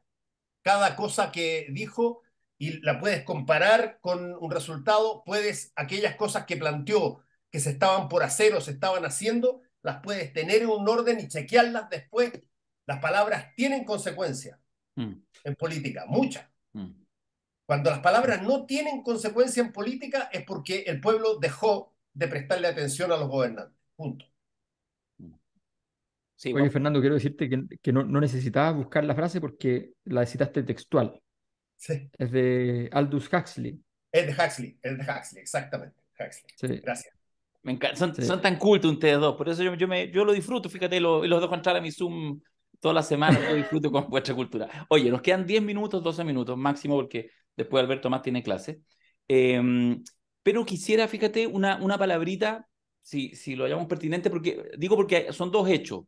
cada cosa que dijo y la puedes comparar con un resultado, puedes, aquellas cosas que planteó que se estaban por hacer o se estaban haciendo, las puedes tener en un orden y chequearlas después. Las palabras tienen consecuencias en política, muchas. Cuando las palabras no tienen consecuencia en política es porque el pueblo dejó de prestarle atención a los gobernantes. Punto. Sí, Oye, Fernando, quiero decirte que no necesitabas buscar la frase porque la citaste textual. Sí. Es de Aldous Huxley. Es de Huxley, exactamente. Huxley. Sí, Gracias. me encanta. Son, sí. son tan cultos ustedes dos, por eso yo lo disfruto, fíjate, y los dejo entrar a mi Zoom toda la semana, lo disfruto con vuestra cultura. Oye, nos quedan 10 minutos, 12 minutos máximo, porque después Alberto más tiene clase. Pero quisiera, fíjate, una palabrita, si lo hallamos pertinente, porque son dos hechos,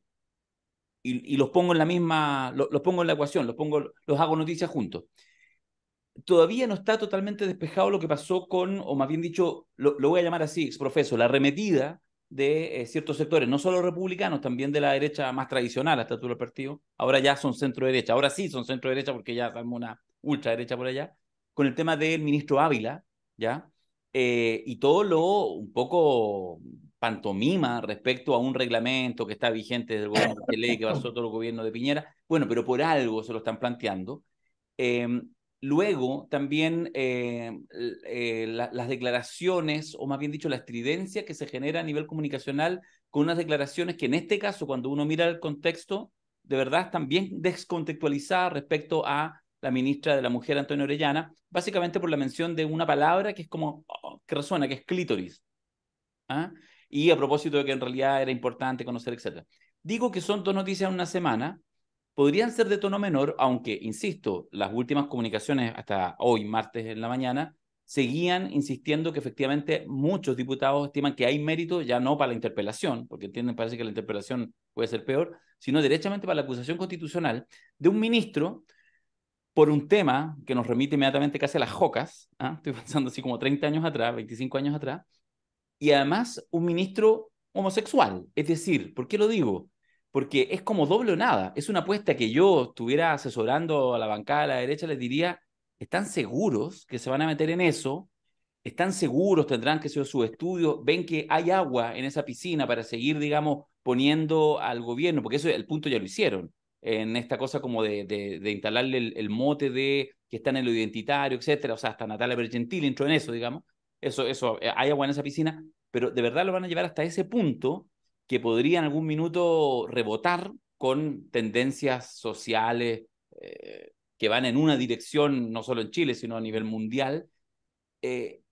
y los pongo en la misma, los pongo en la ecuación, los hago noticias juntos. Todavía no está totalmente despejado lo que pasó con, o más bien dicho, lo voy a llamar así, exprofeso, la arremetida de ciertos sectores, no solo republicanos, también de la derecha más tradicional hasta todo el partido. Ahora ya son centro-derecha, ahora sí son centro-derecha porque ya salmó una ultraderecha por allá, con el tema del ministro Ávila, ¿ya? Y todo lo un poco pantomima respecto a un reglamento que está vigente desde el gobierno de Chile, que pasó todo el gobierno de Piñera. Bueno, pero por algo se lo están planteando. Luego, también las declaraciones, o más bien dicho, la estridencia que se genera a nivel comunicacional con unas declaraciones que en este caso, cuando uno mira el contexto, de verdad están bien descontextualizadas respecto a la ministra de la Mujer, Antonio Orellana, básicamente por la mención de una palabra que es como, que resuena, que es clítoris. ¿Ah? Y a propósito de que en realidad era importante conocer, etc. Digo que son dos noticias en una semana, podrían ser de tono menor, aunque, insisto, las últimas comunicaciones hasta hoy, martes en la mañana, seguían insistiendo que efectivamente muchos diputados estiman que hay mérito ya no para la interpelación, porque entienden, parece que la interpelación puede ser peor, sino derechamente para la acusación constitucional de un ministro por un tema que nos remite inmediatamente casi a las jocas, ¿ah? Estoy pensando así como 30 años atrás, 25 años atrás, y además un ministro homosexual. Es decir, ¿por qué lo digo? porque es como doble o nada. Es una apuesta que yo estuviera asesorando a la bancada de la derecha, les diría, ¿están seguros que se van a meter en eso? ¿Están seguros? ¿Tendrán que hacer sus estudios? ¿Ven que hay agua en esa piscina para seguir, digamos, poniendo al gobierno? Porque eso, el punto ya lo hicieron, en esta cosa como de instalarle el mote de que están en lo identitario, etcétera. O sea, hasta Natalia Bergentili entró en eso, digamos. Eso, hay agua en esa piscina, pero de verdad lo van a llevar hasta ese punto que podría en algún minuto rebotar con tendencias sociales que van en una dirección, no solo en Chile, sino a nivel mundial. Eh,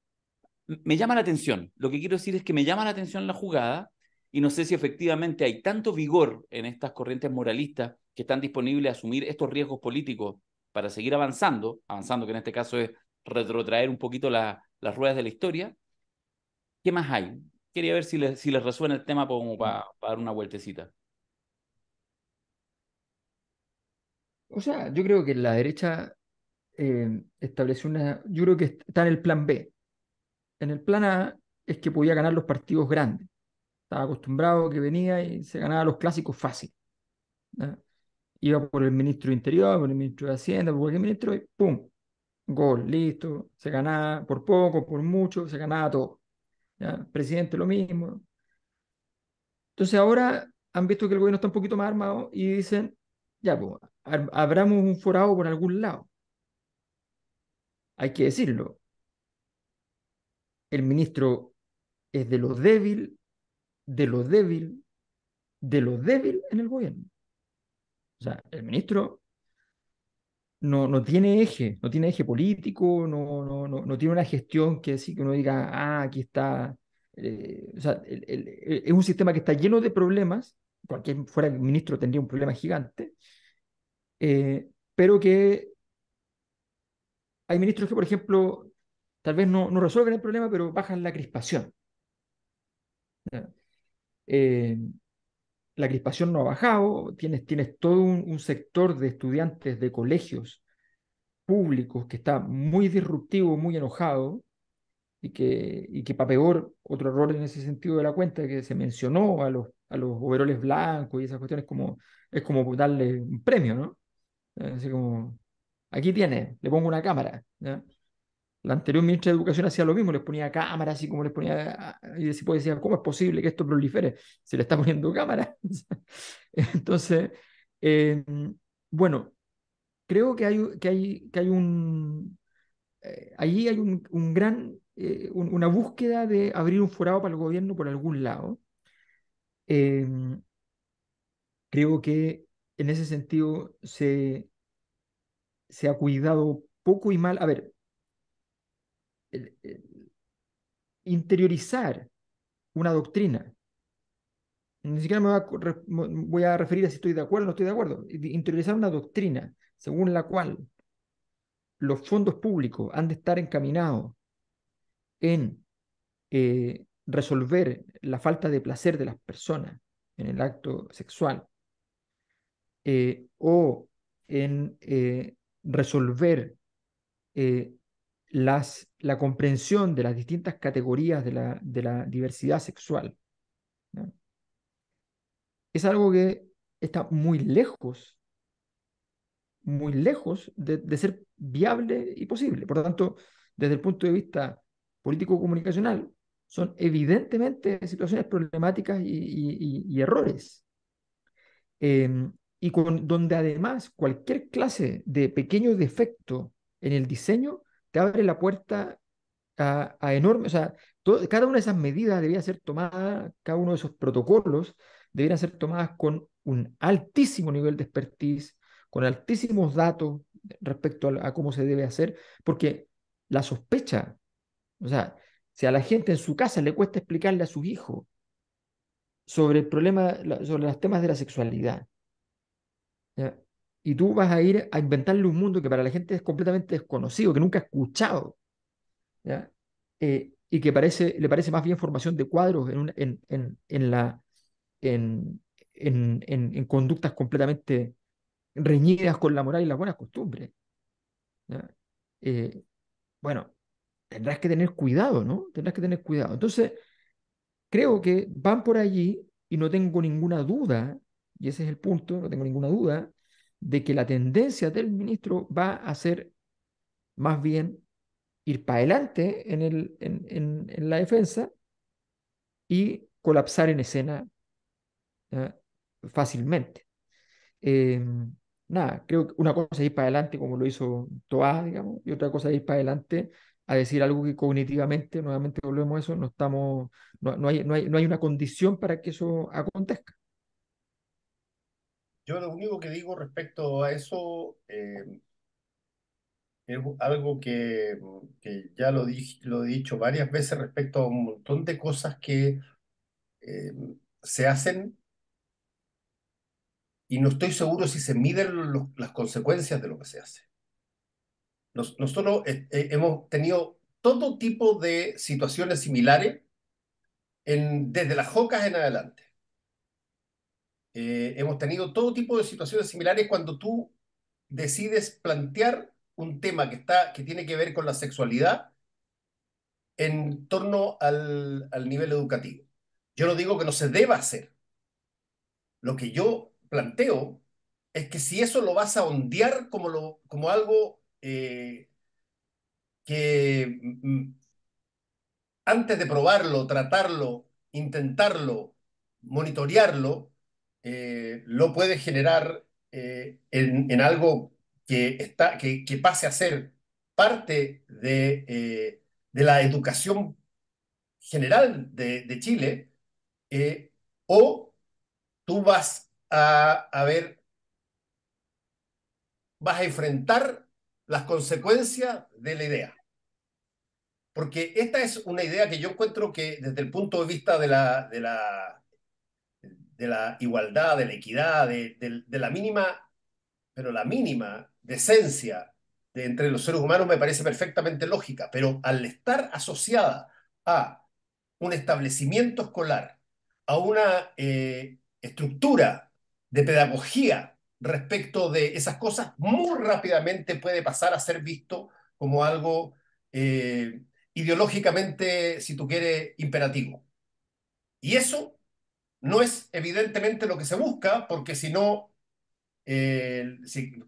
Me llama la atención. Lo que quiero decir es que me llama la atención la jugada y no sé si efectivamente hay tanto vigor en estas corrientes moralistas que están disponibles a asumir estos riesgos políticos para seguir avanzando, avanzando que en este caso es retrotraer un poquito las ruedas de la historia. ¿Qué más hay? Quería ver si les resuena el tema como para dar una vueltecita. O sea, yo creo que la derecha estableció una, yo creo que está en el plan B. En el plan A es que podía ganar los partidos grandes. Estaba acostumbrado que venía y se ganaba los clásicos fácil. ¿Ya? Iba por el ministro de Interior, por el ministro de Hacienda, por cualquier ministro y ¡pum! Gol, listo. Se ganaba por poco, por mucho, se ganaba todo. ¿Ya? Presidente lo mismo. Entonces ahora han visto que el gobierno está un poquito más armado y dicen, ya, pues, abramos un forado por algún lado. Hay que decirlo. El ministro es de lo débil, de lo débil, de lo débil en el gobierno. O sea, el ministro no tiene eje político, no tiene una gestión que sí que uno diga, aquí está. O sea, es un sistema que está lleno de problemas. Cualquier fuera el ministro tendría un problema gigante, pero que hay ministros que, por ejemplo, tal vez no resuelven el problema, pero bajan la crispación. ¿Ya? Eh, la crispación no ha bajado, tienes todo un sector de estudiantes de colegios públicos que está muy disruptivo, muy enojado, y que para peor, otro error en ese sentido de la cuenta, que se mencionó a los overoles blancos y esas cuestiones es como darle un premio, ¿no? Así como, aquí tiene, le pongo una cámara, ¿ya? La anterior ministra de Educación hacía lo mismo, les ponía cámaras, así como les ponía, y después decía, ¿cómo es posible que esto prolifere? Se le está poniendo cámara. Entonces, eh, bueno, creo que hay allí hay un gran, una búsqueda de abrir un forado para el gobierno por algún lado. Eh, Creo que en ese sentido se ha cuidado poco y mal. A ver, interiorizar una doctrina. Ni siquiera voy a referir a si estoy de acuerdo o no estoy de acuerdo. Interiorizar una doctrina según la cual los fondos públicos han de estar encaminados en resolver la falta de placer de las personas en el acto sexual, o en resolver eh, la comprensión de las distintas categorías de la diversidad sexual, ¿no? Es algo que está muy lejos de ser viable y posible. Por lo tanto, desde el punto de vista político-comunicacional, son evidentemente situaciones problemáticas y errores. Donde además cualquier clase de pequeño defecto en el diseño te abre la puerta a enormes, o sea, cada una de esas medidas debía ser tomada, cada uno de esos protocolos debieran ser tomadas con un altísimo nivel de expertise, con altísimos datos respecto a cómo se debe hacer, porque la sospecha, o sea, si a la gente en su casa le cuesta explicarle a sus hijos sobre el problema, sobre los temas de la sexualidad, ¿ya? Y tú vas a ir a inventarle un mundo que para la gente es completamente desconocido, que nunca ha escuchado, ¿ya? Y que le parece más bien formación de cuadros en conductas completamente reñidas con la moral y las buenas costumbres, ¿ya? Eh, bueno, tendrás que tener cuidado, ¿no? Tendrás que tener cuidado. Entonces, creo que van por allí y no tengo ninguna duda y ese es el punto, no tengo ninguna duda, de que la tendencia del ministro va a ser más bien ir para adelante en la defensa y colapsar en escena, ¿ya? Fácilmente. Eh, Nada, creo que una cosa es ir para adelante como lo hizo Toá, digamos, y otra cosa es ir para adelante a decir algo que cognitivamente, nuevamente volvemos a eso, no estamos, no hay una condición para que eso acontezca. Yo lo único que digo respecto a eso es algo que ya lo he dicho varias veces respecto a un montón de cosas que eh, se hacen y no estoy seguro si se miden las consecuencias de lo que se hace. Nosotros hemos tenido todo tipo de situaciones similares desde las JOCAS en adelante. Hemos tenido todo tipo de situaciones similares cuando tú decides plantear un tema que tiene que ver con la sexualidad en torno al nivel educativo. Yo no digo que no se deba hacer. Lo que yo planteo es que si eso lo vas a ondear como algo que antes de probarlo, tratarlo, intentarlo, monitorearlo, lo puede generar en algo que pase a ser parte de la educación general de Chile, o tú vas a enfrentar las consecuencias de la idea. Porque esta es una idea que yo encuentro que desde el punto de vista de la igualdad, de la equidad, de la mínima, pero la mínima decencia entre los seres humanos me parece perfectamente lógica, pero al estar asociada a un establecimiento escolar, a una estructura de pedagogía respecto de esas cosas, muy rápidamente puede pasar a ser visto como algo ideológicamente, si tú quieres, imperativo. Y eso no es evidentemente lo que se busca, porque si no,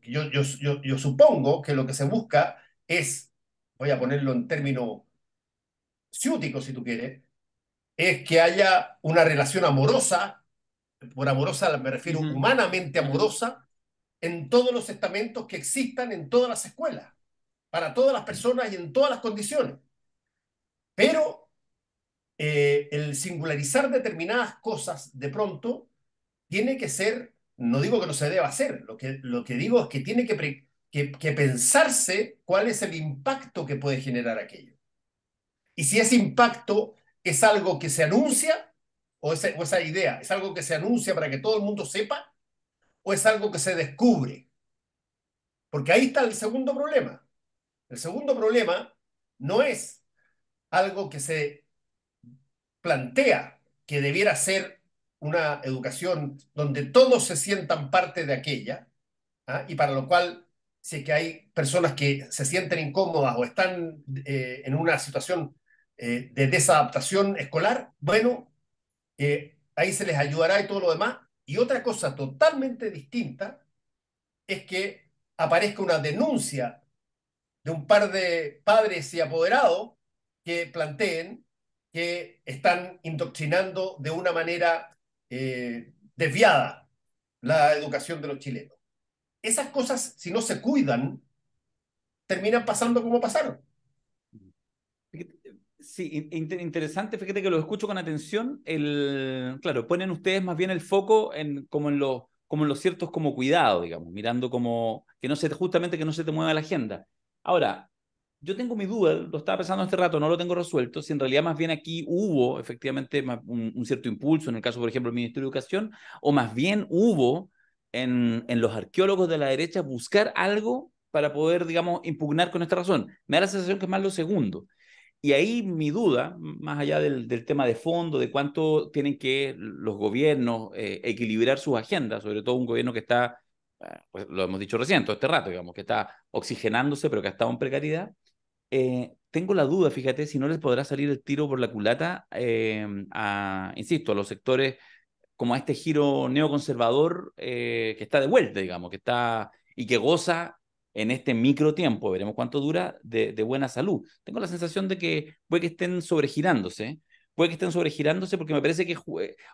yo supongo que lo que se busca es, voy a ponerlo en términos ciúticos si tú quieres, es que haya una relación amorosa, por amorosa me refiero Ujú, humanamente ujú. amorosa, en todos los estamentos que existan en todas las escuelas, para todas las personas y en todas las condiciones. Pero el singularizar determinadas cosas de pronto tiene que ser, no digo que no se deba hacer, lo que digo es que tiene que pensarse cuál es el impacto que puede generar aquello. Y si ese impacto es algo que se anuncia, o esa idea es algo que se anuncia para que todo el mundo sepa, o es algo que se descubre. Porque ahí está el segundo problema. El segundo problema no es algo que se plantea que debiera ser una educación donde todos se sientan parte de aquella, ¿ah? Y para lo cual, si es que hay personas que se sienten incómodas o están en una situación de desadaptación escolar, bueno, ahí se les ayudará y todo lo demás. Y otra cosa totalmente distinta es que aparezca una denuncia de un par de padres y apoderados que planteen que están indoctrinando de una manera desviada la educación de los chilenos. Esas cosas, si no se cuidan, terminan pasando como pasaron. Sí, interesante, fíjate que lo escucho con atención. Claro, ponen ustedes más bien el foco como en los ciertos como cuidado, digamos, mirando como que no se justamente que no se te mueva la agenda. Ahora, yo tengo mi duda, lo estaba pensando este rato, no lo tengo resuelto, si en realidad más bien aquí hubo efectivamente un cierto impulso, en el caso, por ejemplo, del Ministerio de Educación, o más bien hubo en los arqueólogos de la derecha buscar algo para poder, digamos, impugnar con esta razón. Me da la sensación que es más lo segundo. Y ahí mi duda, más allá del tema de fondo, de cuánto tienen que los gobiernos equilibrar sus agendas, sobre todo un gobierno que está, pues lo hemos dicho recién, todo este rato, digamos, que está oxigenándose, pero que ha estado en precariedad. Tengo la duda, fíjate, si no les podrá salir el tiro por la culata insisto, a los sectores como a este giro neoconservador que está de vuelta, digamos, que está y que goza en este micro tiempo, veremos cuánto dura, de buena salud. Tengo la sensación de que puede que estén sobregirándose, porque me parece que,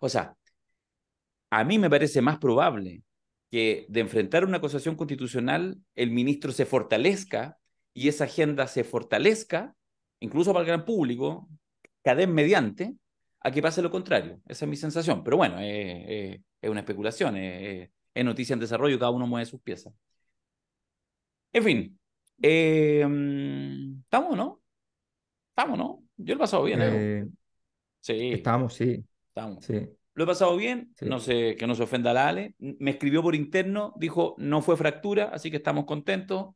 o sea, a mí me parece más probable que de enfrentar una acusación constitucional el ministro se fortalezca y esa agenda se fortalezca, incluso para el gran público, cadena mediante, a que pase lo contrario. Esa es mi sensación. Pero bueno, es una especulación, es noticia en desarrollo, cada uno mueve sus piezas. En fin, ¿estamos, no? ¿Estamos, no? Yo lo he pasado bien, ¿eh? Sí, Estamos, sí, estamos. sí, Lo he pasado bien, sí. no sé, que no se ofenda a la Ale. Me escribió por interno, dijo, no fue fractura, así que estamos contentos.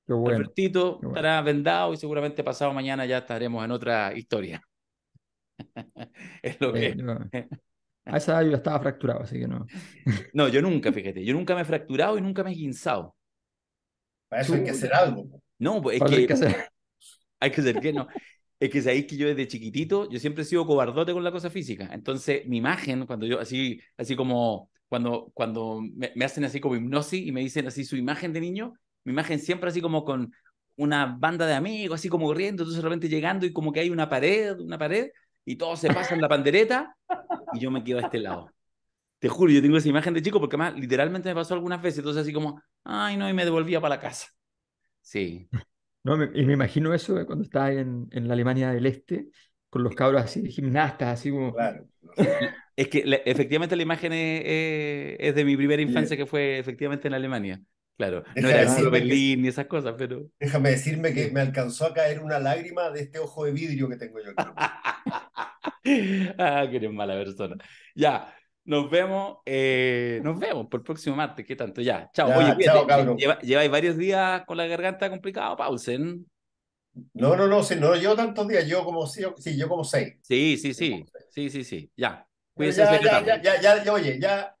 Qué bueno, Albertito qué bueno. estará vendado y seguramente pasado mañana ya estaremos en otra historia. Es lo que... No. A esa edad yo ya estaba fracturado, así que no. No, yo nunca, fíjate, yo nunca me he fracturado y nunca me he guinzado. Para eso hay que hacer Chuta, algo. No, pues es ahora hay que que hacer. hay que ser que no. Es que sabéis que yo desde chiquitito, yo siempre he sido cobardote con la cosa física. Entonces, mi imagen, cuando yo, así como, cuando me hacen así como hipnosis y me dicen así su imagen de niño, mi imagen siempre así como con una banda de amigos, así como corriendo, entonces de repente llegando y como que hay una pared, y todos se pasan la pandereta y yo me quedo a este lado. Te juro, yo tengo esa imagen de chico porque además literalmente me pasó algunas veces, entonces así como, ay no, y me devolvía para la casa. Sí. No, y me imagino eso cuando estaba en la Alemania del Este, con los cabros así, gimnastas, así como. Claro. Es que efectivamente la imagen es de mi primera infancia Oye, que fue efectivamente en Alemania. Claro, no deja era de el muro decirme que, Berlín ni esas cosas, pero... déjame decirme que Sí. me alcanzó a caer una lágrima de este ojo de vidrio que tengo yo aquí. Ah, que eres mala persona. Ya, nos vemos por el próximo martes, ¿qué tanto? Ya, chao. Oye, Ya, chao, cuídate, cabrón. lleváis varios días con la garganta complicada, pausen. No, no, no, sí, no llevo tantos días, yo como sí, yo como seis. Sí, sí, Yo como sí, seis. sí, sí, sí, ya. Pero Cuídense en secretario. oye, ya,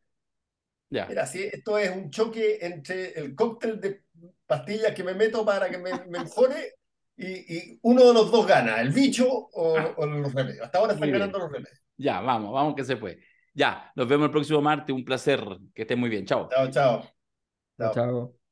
Ya. mira, sí, esto es un choque entre el cóctel de pastillas que me meto para que me mejore y uno de los dos gana, el bicho Ah, o los remedios. Hasta ahora muy están ganando bien. los remedios. Ya, vamos que se fue. Ya, nos vemos el próximo martes. Un placer. Que estés muy bien. Chao. Chao, chao. Chao, Chao. chao.